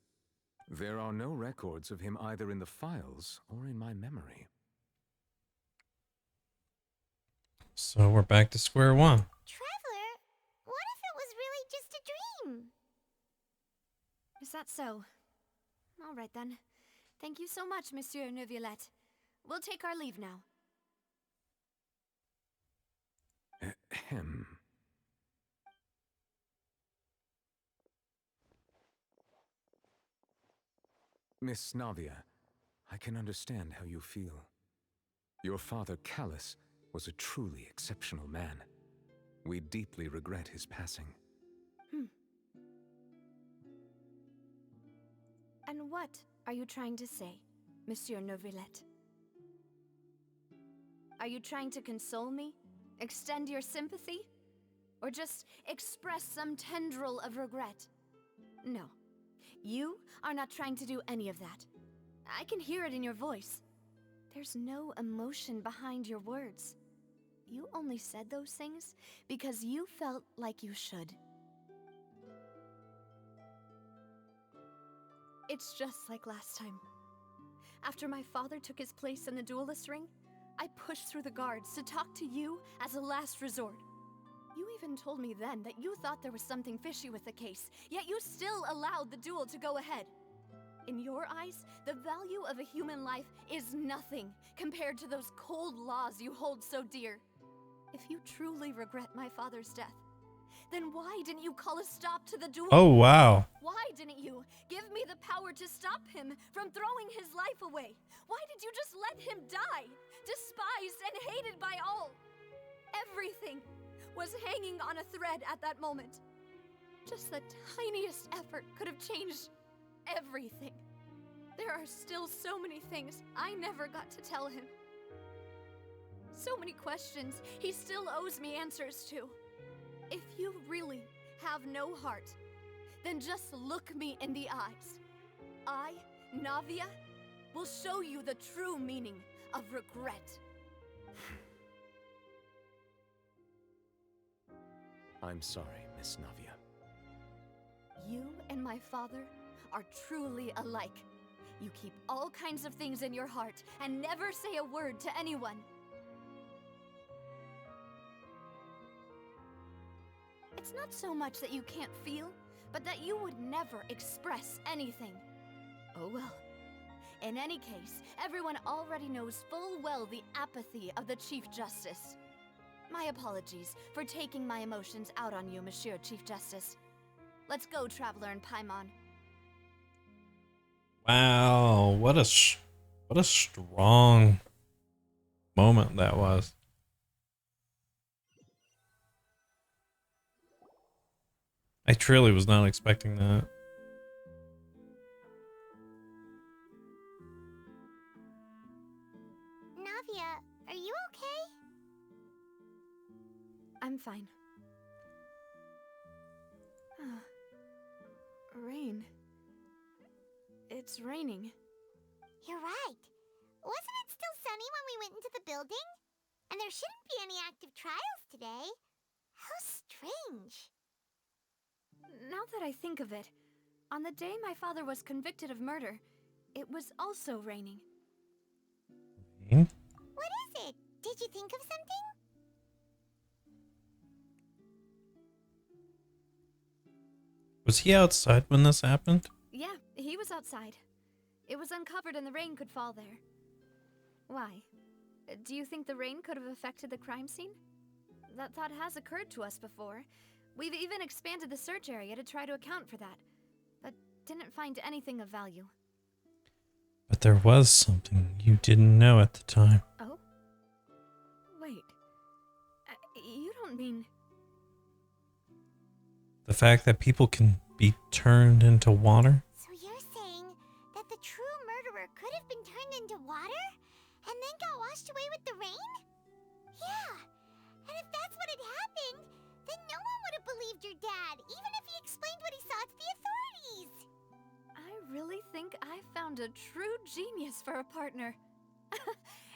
There are no records of him either in the files or in my memory. So we're back to square one. Traveler, what if it was really just a dream? Is that so? All right then. Thank you so much, Monsieur Neuvillette. We'll take our leave now. Ahem. Miss Navia, I can understand how you feel. Your father, Callus, was a truly exceptional man. We deeply regret his passing. And what are you trying to say, Monsieur Neuvillette? Are you trying to console me? Extend your sympathy? Or just express some tendril of regret? No. You are not trying to do any of that. I can hear it in your voice. There's no emotion behind your words. You only said those things because you felt like you should. It's just like last time. After my father took his place in the duelist ring, I pushed through the guards to talk to you as a last resort. You even told me then that you thought there was something fishy with the case, yet you still allowed the duel to go ahead. In your eyes, the value of a human life is nothing compared to those cold laws you hold so dear. If you truly regret my father's death, then why didn't you call a stop to the duel? Oh, wow. Why didn't you give me the power to stop him from throwing his life away? Why did you just let him die, despised and hated by all? Everything was hanging on a thread at that moment. Just the tiniest effort could have changed everything. There are still so many things I never got to tell him. So many questions he still owes me answers to. If you really have no heart, then just look me in the eyes. I, Navia, will show you the true meaning of regret. I'm sorry, Miss Navia. You and my father are truly alike. You keep all kinds of things in your heart and never say a word to anyone. It's not so much that you can't feel, but that you would never express anything. Oh well. In any case, everyone already knows full well the apathy of the Chief Justice. My apologies for taking my emotions out on you, Monsieur Chief Justice. Let's go, Traveler and Paimon. Wow, what a strong moment that was. I truly was not expecting that. Navia, are you okay? I'm fine. Rain. It's raining. You're right. Wasn't it still sunny when we went into the building? And there shouldn't be any active trials today. How strange. Now that I think of it, on the day my father was convicted of murder, it was also raining. Hmm? What is it? Did you think of something? Was he outside when this happened? Yeah, he was outside. It was uncovered and the rain could fall there. Why? Do you think the rain could have affected the crime scene? That thought has occurred to us before. We've even expanded the search area to try to account for that, but didn't find anything of value. But there was something you didn't know at the time. Oh? Wait. You don't mean... The fact that people can be turned into water? So you're saying that the true murderer could have been turned into water? And then got washed away with the rain? Yeah. And if that's what had happened, then no one would have believed your dad, even if he explained what he saw to the authorities. I really think I found a true genius for a partner.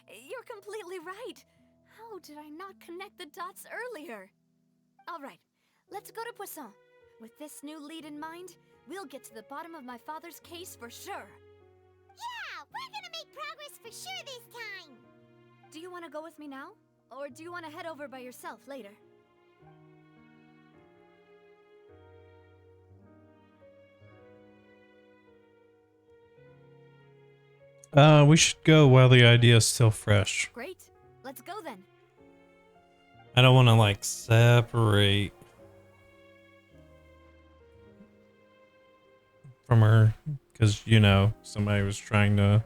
You're completely right. How did I not connect the dots earlier? All right, let's go to Poisson. With this new lead in mind, we'll get to the bottom of my father's case for sure. Yeah, we're gonna make progress for sure this time. Do you want to go with me now? Or do you want to head over by yourself later? We should go while the idea is still fresh. Great. Let's go then. I don't want to like separate from her because, you know, somebody was trying to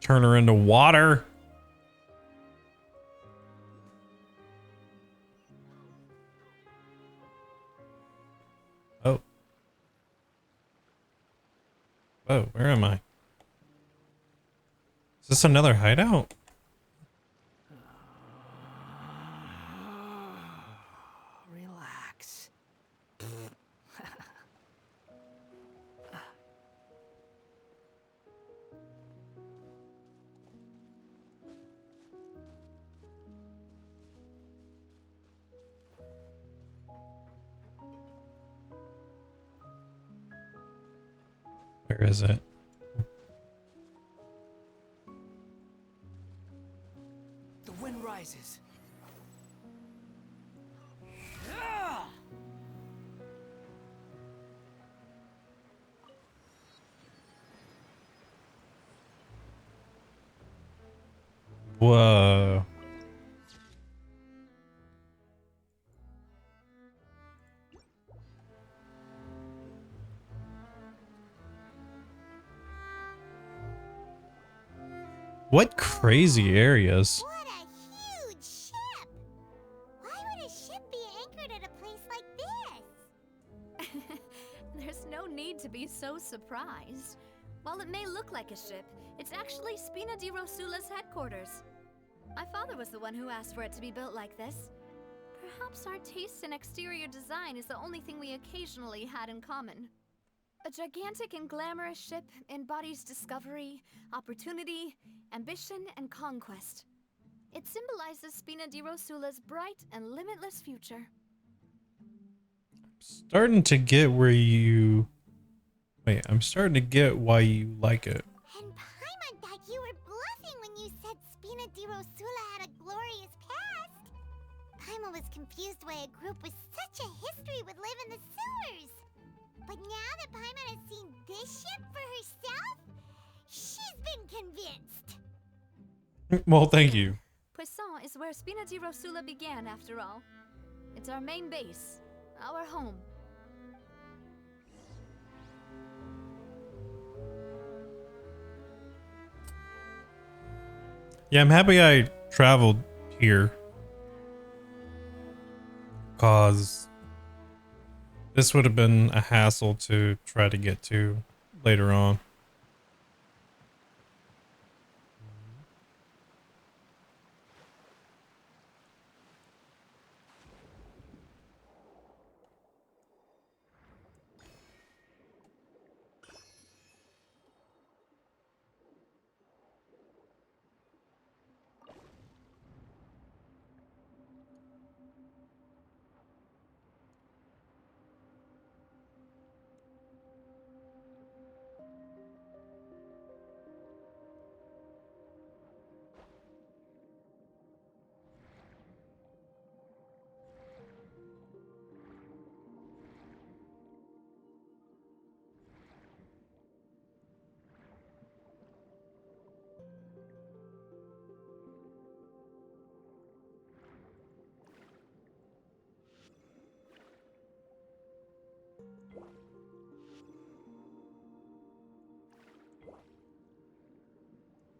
turn her into water. Oh. Whoa, where am I? Is this another hideout? Relax. Where is it? The wind rises. Whoa. What crazy areas. What a huge ship! Why would a ship be anchored at a place like this? There's no need to be so surprised. While it may look like a ship, it's actually Spina di Rosula's headquarters. My father was the one who asked for it to be built like this. Perhaps our taste in exterior design is the only thing we occasionally had in common. A gigantic and glamorous ship embodies discovery, opportunity, ambition, and conquest. It symbolizes Spina di Rosula's bright and limitless future. Starting to get where you... Wait, I'm starting to get why you like it. And Paimon thought you were bluffing when you said Spina di Rosula had a glorious past. Paimon was confused why a group with such a history would live in the sewers. But now that Paimon has seen this ship for herself, she's been convinced. Well, thank you. Poisson is where Spina di Rosula began, after all. It's our main base, our home. Yeah, I'm happy I traveled here. Cause this would have been a hassle to try to get to later on.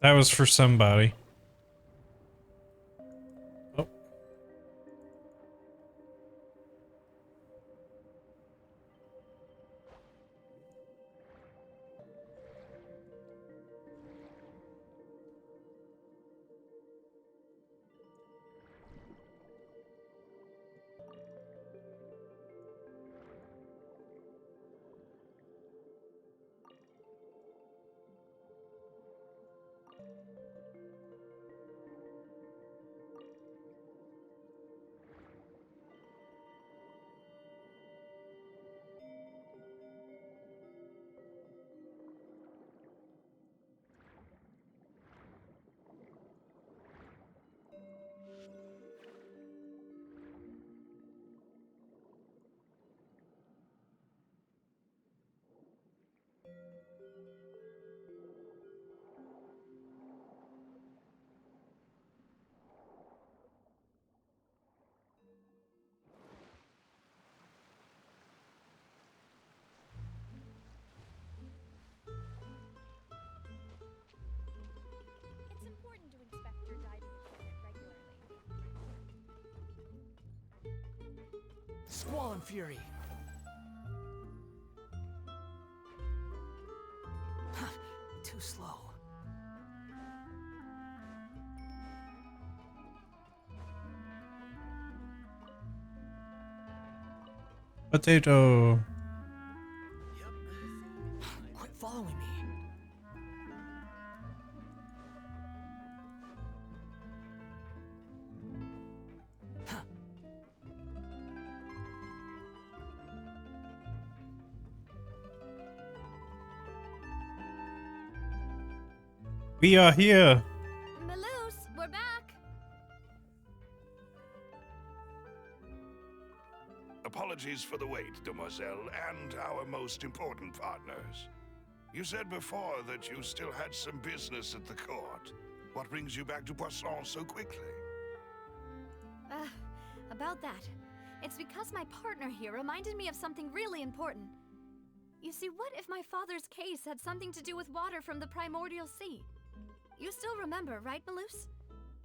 That was for somebody. Oh. It's important to inspect your diving equipment regularly. Squall and Fury. Too slow. Potato. Quit following me. We are here. Maloose, we're back. Apologies for the wait, demoiselle, and our most important partners. You said before that you still had some business at the court. What brings you back to Poisson so quickly? About that. It's because my partner here reminded me of something really important. You see, what if my father's case had something to do with water from the primordial sea? You still remember, right, Malus?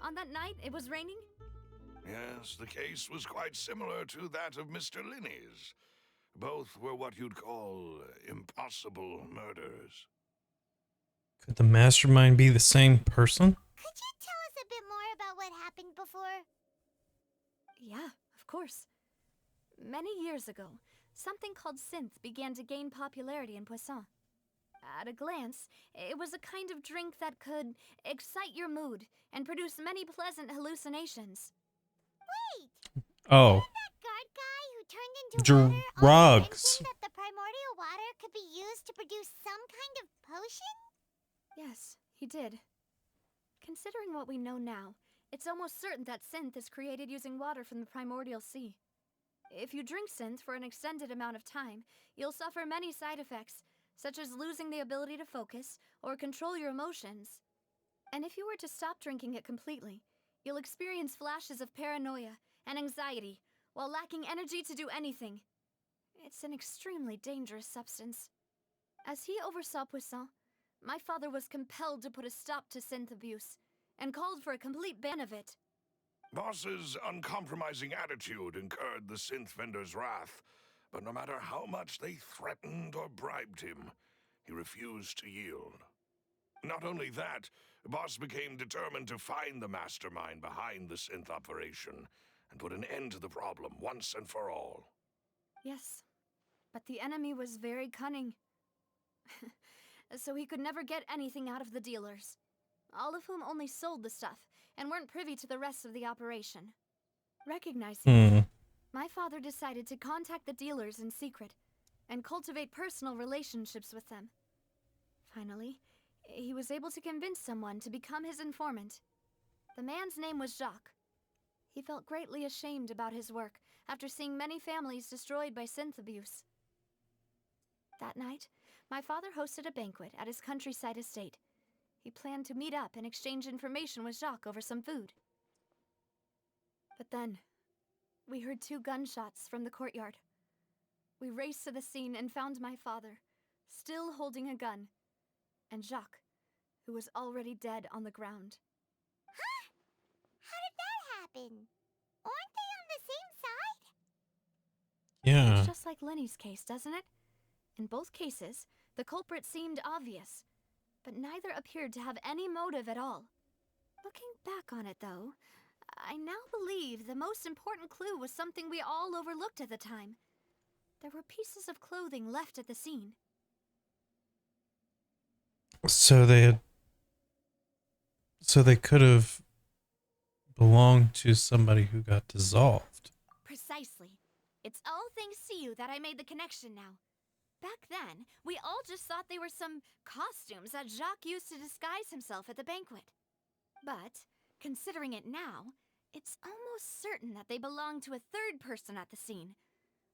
On that night, it was raining? Yes, the case was quite similar to that of Mr. Linney's. Both were what you'd call impossible murders. Could the mastermind be the same person? Could you tell us a bit more about what happened before? Yeah, of course. Many years ago, something called synth began to gain popularity in Poisson. At a glance, it was a kind of drink that could excite your mood and produce many pleasant hallucinations. Wait! Oh. That guard guy who turned into water Drugs. also mentioned that the primordial water could be used to produce some kind of potion? Yes, he did. Considering what we know now, it's almost certain that synth is created using water from the primordial sea. If you drink synth for an extended amount of time, you'll suffer many side effects, such as losing the ability to focus or control your emotions. And if you were to stop drinking it completely, you'll experience flashes of paranoia and anxiety while lacking energy to do anything. It's an extremely dangerous substance. As he oversaw Poisson, my father was compelled to put a stop to synth abuse and called for a complete ban of it. Boss's uncompromising attitude incurred the synth vendor's wrath, but no matter how much they threatened or bribed him, he refused to yield. Not only that, Boss became determined to find the mastermind behind the synth operation and put an end to the problem once and for all. Yes, but the enemy was very cunning. So he could never get anything out of the dealers, all of whom only sold the stuff and weren't privy to the rest of the operation. Recognizing this, my father decided to contact the dealers in secret and cultivate personal relationships with them. Finally, he was able to convince someone to become his informant. The man's name was Jacques. He felt greatly ashamed about his work after seeing many families destroyed by synth abuse. That night, my father hosted a banquet at his countryside estate. He planned to meet up and exchange information with Jacques over some food. But then, we heard 2 gunshots from the courtyard. We raced to the scene and found my father, still holding a gun, and Jacques, who was already dead on the ground. Huh? How did that happen? Aren't they on the same side? Yeah. It's just like Lenny's case, doesn't it? In both cases, the culprit seemed obvious, but neither appeared to have any motive at all. Looking back on it, though, I now believe the most important clue was something we all overlooked at the time. There were pieces of clothing left at the scene. So they could have belonged to somebody who got dissolved. Precisely. It's all thanks to you that I made the connection now. Back then, we all just thought they were some costumes that Jacques used to disguise himself at the banquet. But, considering it now, it's almost certain that they belong to a third person at the scene.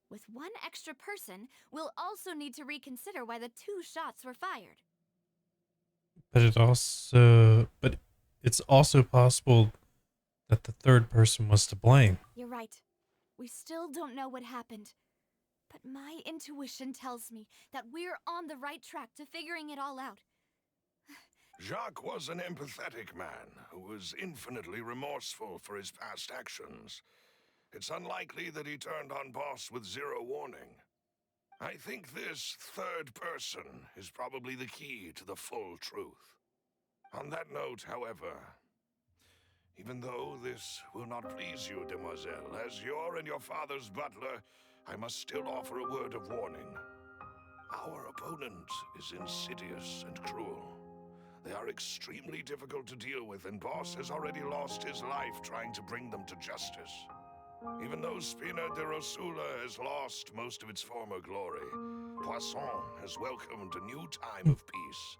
With one extra person, we'll also need to reconsider why the 2 shots were fired. But it's also possible that the third person was to blame. You're right. We still don't know what happened. But my intuition tells me that we're on the right track to figuring it all out. Jacques was an empathetic man who was infinitely remorseful for his past actions. It's unlikely that he turned on Boss with 0 warning. I think this third person is probably the key to the full truth. On that note, however, even though this will not please you, demoiselle, as your and your father's butler, I must still offer a word of warning. Our opponent is insidious and cruel. They are extremely difficult to deal with, and Boss has already lost his life trying to bring them to justice. Even though Spina de Rosula has lost most of its former glory, Poisson has welcomed a new time of peace,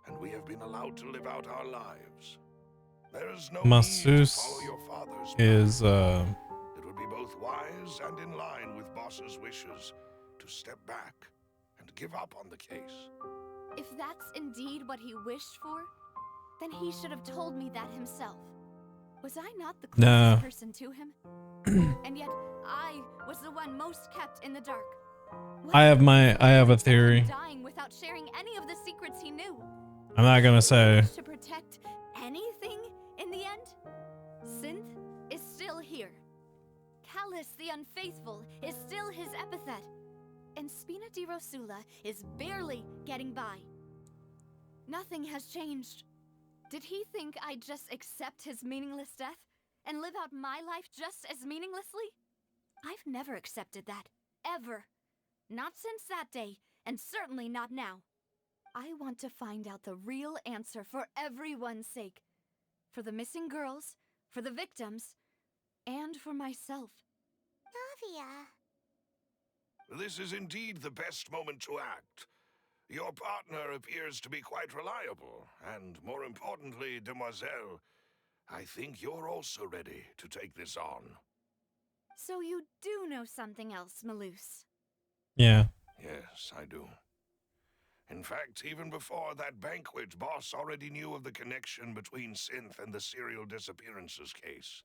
and we have been allowed to live out our lives. There is no need to follow your father's path. It would be both wise and in line with Boss's wishes to step back and give up on the case. If that's indeed what he wished for, Then he should have told me that himself. Was I not the No. closest person to him? And yet, I was the one most kept in the dark. What I have a if theory. dying without sharing any of the secrets he knew? I'm not gonna say. To protect anything in the end? Synth is still here. Callus the Unfaithful is still his epithet. And Spina di Rosula is barely getting by. Nothing has changed. Did he think I'd just accept his meaningless death and live out my life just as meaninglessly? I've never accepted that. Ever. Not since that day, and certainly not now. I want to find out the real answer for everyone's sake. For the missing girls, for the victims, and for myself. Navia. This is indeed the best moment to act. Your partner appears to be quite reliable, and more importantly, Demoiselle, I think you're also ready to take this on. So you do know something else, Malus? Yeah. Yes, I do. In fact, even before that banquet, Boss already knew of the connection between Synth and the serial disappearances case.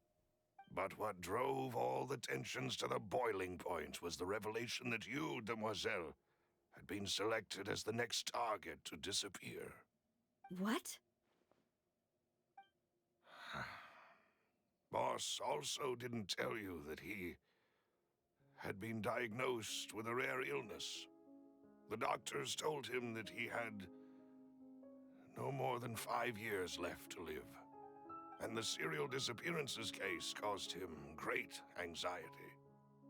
But what drove all the tensions to the boiling point was the revelation that you, Demoiselle, had been selected as the next target to disappear. What? Boss also didn't tell you that he had been diagnosed with a rare illness. The doctors told him that he had no more than 5 years left to live. And the serial disappearances case caused him great anxiety.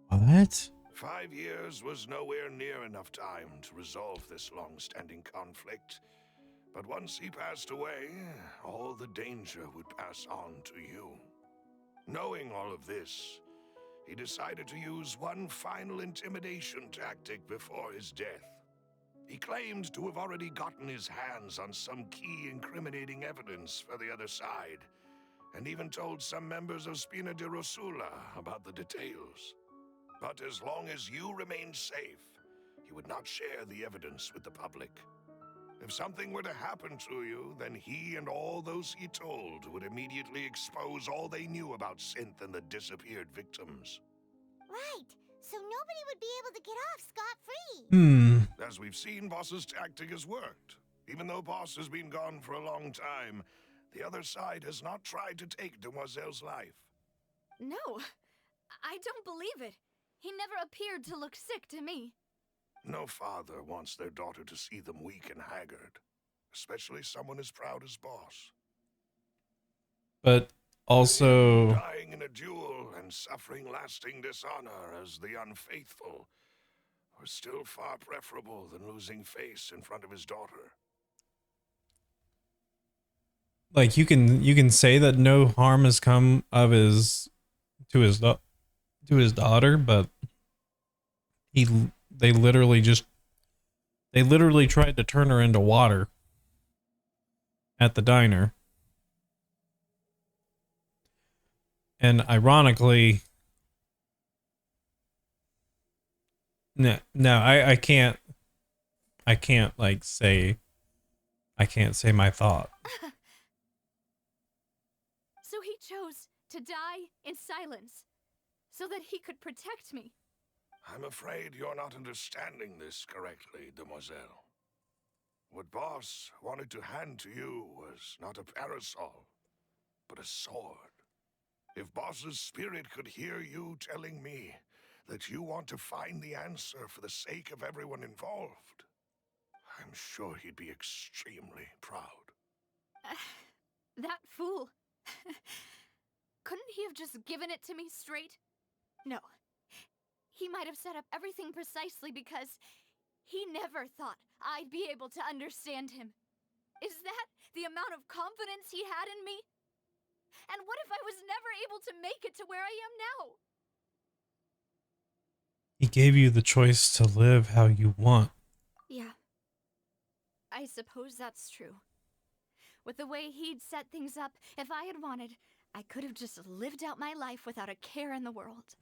What? 5 years was nowhere near enough time to resolve this long-standing conflict. But once he passed away, all the danger would pass on to you. Knowing all of this, he decided to use one final intimidation tactic before his death. He claimed to have already gotten his hands on some key incriminating evidence for the other side, and even told some members of Spina di Rosula about the details. But as long as you remained safe, he would not share the evidence with the public. If something were to happen to you, then he and all those he told would immediately expose all they knew about Synth and the disappeared victims. Right, so nobody would be able to get off scot-free. As we've seen, Boss's tactic has worked. Even though Boss has been gone for a long time, the other side has not tried to take Demoiselle's life. No, I don't believe it. He never appeared to look sick to me. No father wants their daughter to see them weak and haggard, especially someone as proud as Boss. But also, Dying in a duel and suffering lasting dishonor as the unfaithful were still far preferable than losing face in front of his daughter. like, you can say that no harm has come of to his daughter, but they literally tried to turn her into water at the diner. And ironically, no, I can't like say, I can't say my thought. So he chose to die in silence, so that he could protect me. I'm afraid you're not understanding this correctly, Demoiselle. What Boss wanted to hand to you was not a parasol, but a sword. If Boss's spirit could hear you telling me that you want to find the answer for the sake of everyone involved, I'm sure he'd be extremely proud. That fool. Couldn't he have just given it to me straight? No. He might have set up everything precisely because he never thought I'd be able to understand him. Is that the amount of confidence he had in me? And what if I was never able to make it to where I am now? He gave you the choice to live how you want. Yeah. I suppose that's true. With the way he'd set things up, if I had wanted, I could have just lived out my life without a care in the world.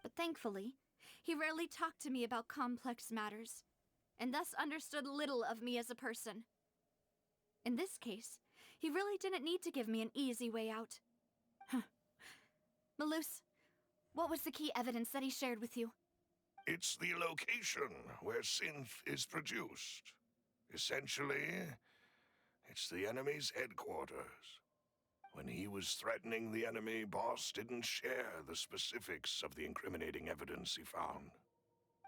But thankfully, he rarely talked to me about complex matters, and thus understood little of me as a person. In this case, He really didn't need to give me an easy way out. Huh. Malus, what was the key evidence that he shared with you? It's the location where synth is produced. Essentially, it's the enemy's headquarters. When he was threatening the enemy, Boss didn't share the specifics of the incriminating evidence he found.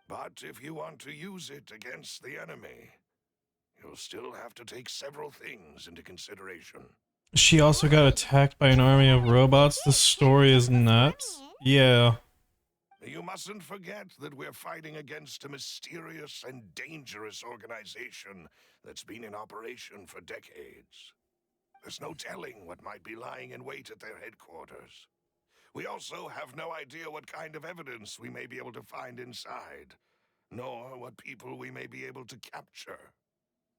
But if you want to use it against the enemy, you'll still have to take several things into consideration. She also got attacked by an army of robots. The story is nuts. Yeah. You mustn't forget that we're fighting against a mysterious and dangerous organization that's been in operation for decades. There's no telling what might be lying in wait at their headquarters. We also have no idea what kind of evidence we may be able to find inside, nor what people we may be able to capture.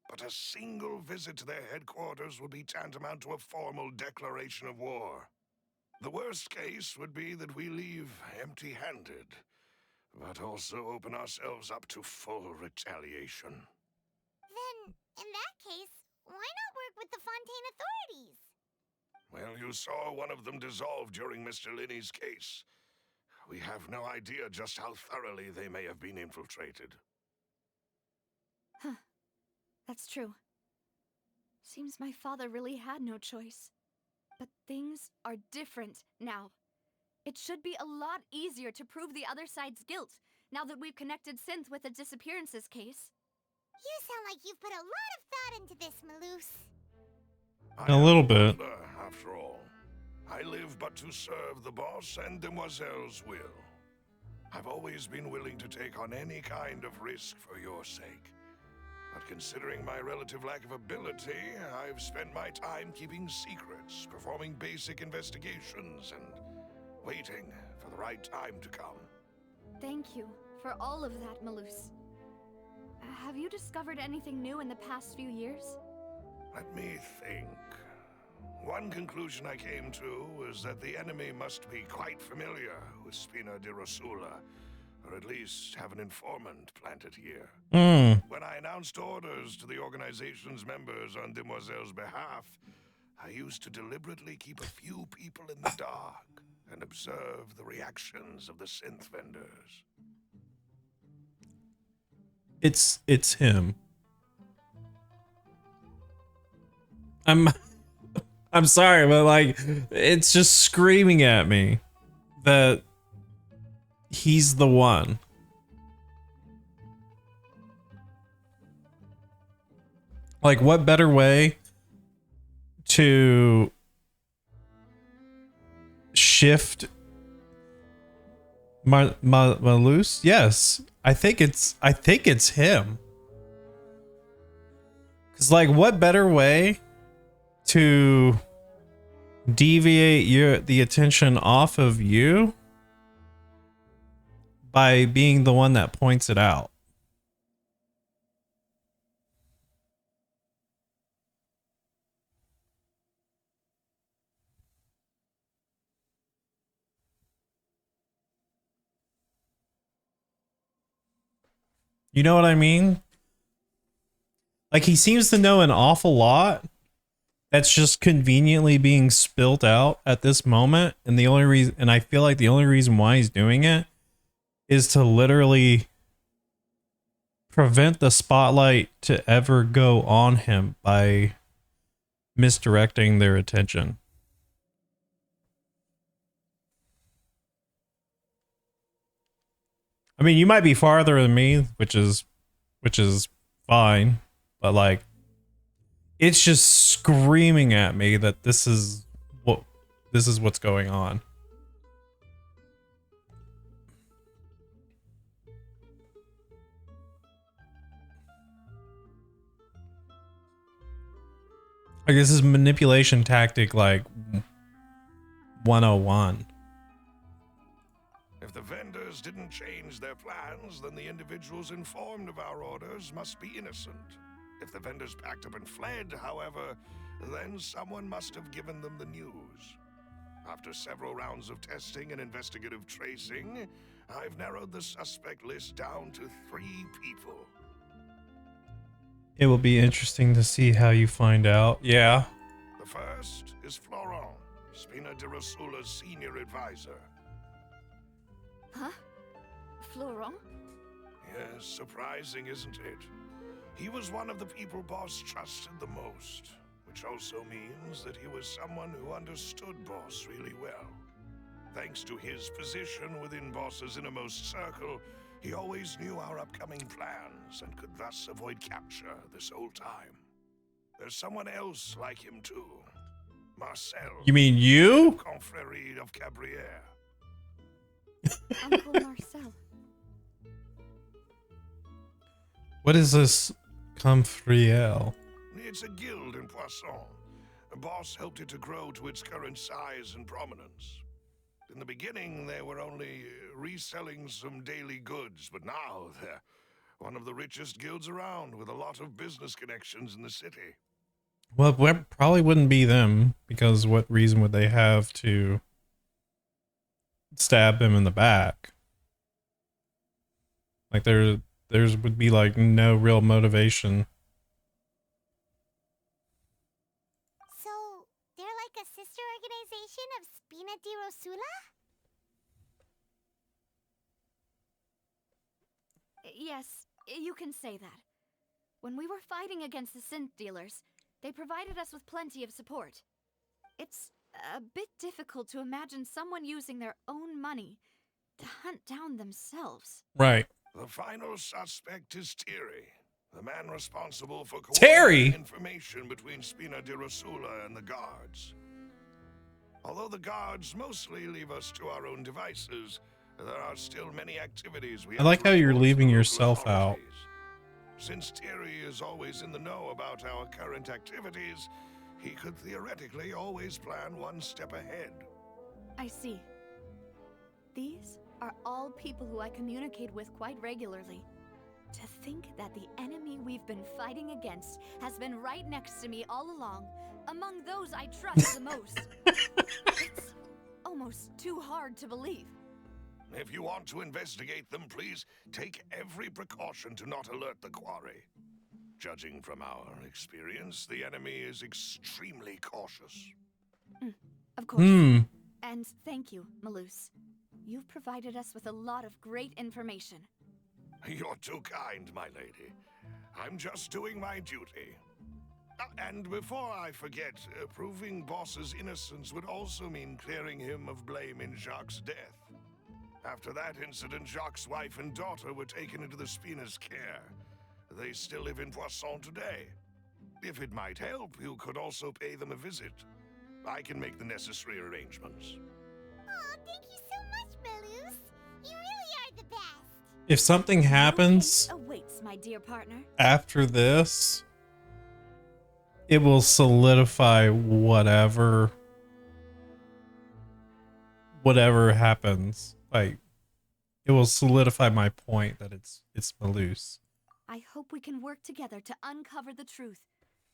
But a single visit to their headquarters would be tantamount to a formal declaration of war. The worst case would be that we leave empty-handed, but also open ourselves up to full retaliation. Then, in that case, why not work with the Fontaine authorities? Well, you saw one of them dissolve during Mr. Linney's case. We have no idea just how thoroughly they may have been infiltrated. Huh. That's true. Seems my father really had no choice. But things are different now. It should be a lot easier to prove the other side's guilt, now that we've connected Synth with the disappearances case. You sound like you've put a lot of thought into this, Malus. A little bit. After all, I live but to serve the boss and Demoiselle's will. I've always been willing to take on any kind of risk for your sake. But considering my relative lack of ability, I've spent my time keeping secrets, performing basic investigations, and waiting for the right time to come. Thank you for all of that, Malus. Have you discovered anything new in the past few years? Let me think. One conclusion I came to was that the enemy must be quite familiar with Spina di Rosula, or at least have an informant planted here. When I announced orders to the organization's members on Demoiselle's behalf, I used to deliberately keep a few people in the dark and observe the reactions of the synth vendors. It's him. I'm sorry, but like, it's just screaming at me that he's the one. Like, what better way to shift Malus? Yes, I think it's him. Cause like, what better way to deviate the attention off of you by being the one that points it out? You know what I mean? Like, he seems to know an awful lot that's just conveniently being spilt out at this moment, and the only reason, and I feel like the only reason why he's doing it is to literally prevent the spotlight to ever go on him by misdirecting their attention. I mean, you might be farther than me, which is fine, but like, it's just screaming at me that this is what's going on. I guess this is manipulation tactic like 101. If the vendors didn't change their plans, then the individuals informed of our orders must be innocent. If the vendors packed up and fled, however, then someone must have given them the news. After several rounds of testing and investigative tracing, I've narrowed the suspect list down to 3 people. It will be interesting to see how you find out. Yeah. The first is Florent, Spina di Rosula's senior advisor. Huh? Florent? Yes, surprising, isn't it? He was one of the people Boss trusted the most, which also means that he was someone who understood Boss really well. Thanks to his position within Boss's innermost circle, he always knew our upcoming plans and could thus avoid capture this whole time. There's someone else like him too. Marcel. You mean you? Confrérie of Cabriere. Uncle Marcel. What is this Confriel? It's a guild in Poisson. Boss helped it to grow to its current size and prominence. In the beginning, they were only reselling some daily goods, but now they're one of the richest guilds around with a lot of business connections in the city. Well, it probably wouldn't be them, because what reason would they have to stab him in the back? Like there's would be like no real motivation. So, they're like a sister organization of Spina di Rosula? Yes, you can say that. When we were fighting against the synth dealers, they provided us with plenty of support. It's a bit difficult to imagine someone using their own money to hunt down themselves. Right. The final suspect is Thierry, the man responsible for Terry! coordinating information between Spina di Rosula and the guards. Although the guards mostly leave us to our own devices, there are still many activities we I like have to how you're report to leaving the local yourself out. authorities. Since Thierry is always in the know about our current activities, he could theoretically always plan one step ahead. I see. These are all people who I communicate with quite regularly. To think that the enemy we've been fighting against has been right next to me all along, among those I trust the most. It's almost too hard to believe. If you want to investigate them, please take every precaution to not alert the quarry. Judging from our experience, the enemy is extremely cautious. Of course. And thank you, Malus. You've provided us with a lot of great information. You're too kind, my lady. I'm just doing my duty. And before I forget, proving Boss's innocence would also mean clearing him of blame in Jacques' death. After that incident, Jacques' wife and daughter were taken into the Spina's care. They still live in Poisson today. If it might help, you could also pay them a visit. I can make the necessary arrangements. Oh, thank you so much, Malus. You really are the best. If something happens Awaits, my dear partner. after this, it will solidify whatever happens. Like, it will solidify my point that it's Malus. I hope we can work together to uncover the truth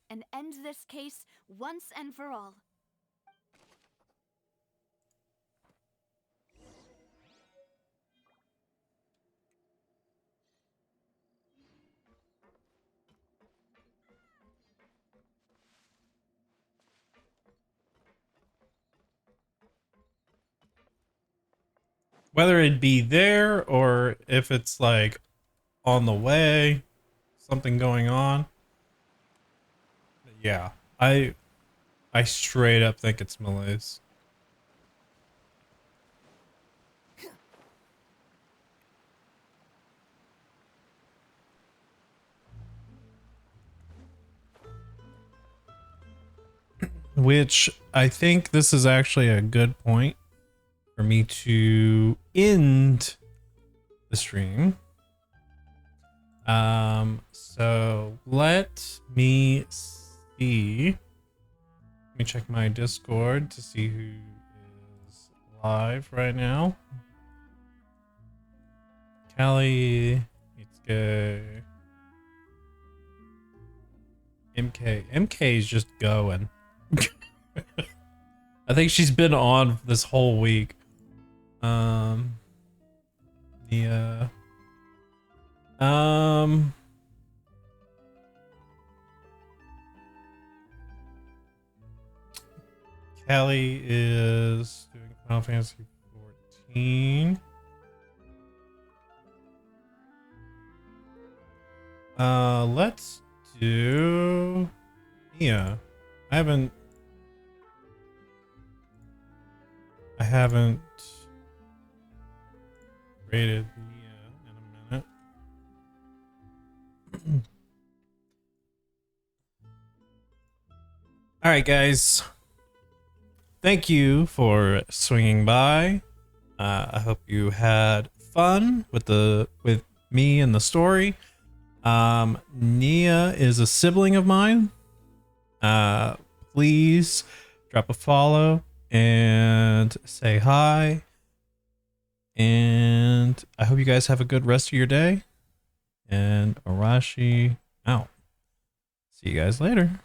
and end this case once and for all. Whether it be there or if it's like on the way, something going on. Yeah, I straight up think it's Malus. Which I think this is actually a good point for me to end the stream. So let me see. Let me check my Discord to see who is live right now. Callie, it's good. MK is just going. I think she's been on this whole week. Kelly is doing Final Fantasy 14. Let's do Nia. I haven't rated Nia in a minute. All right, guys. Thank you for swinging by. I hope you had fun with me and the story. Nia is a sibling of mine. Please drop a follow and say hi. And I hope you guys have a good rest of your day. And Arashi out. See you guys later.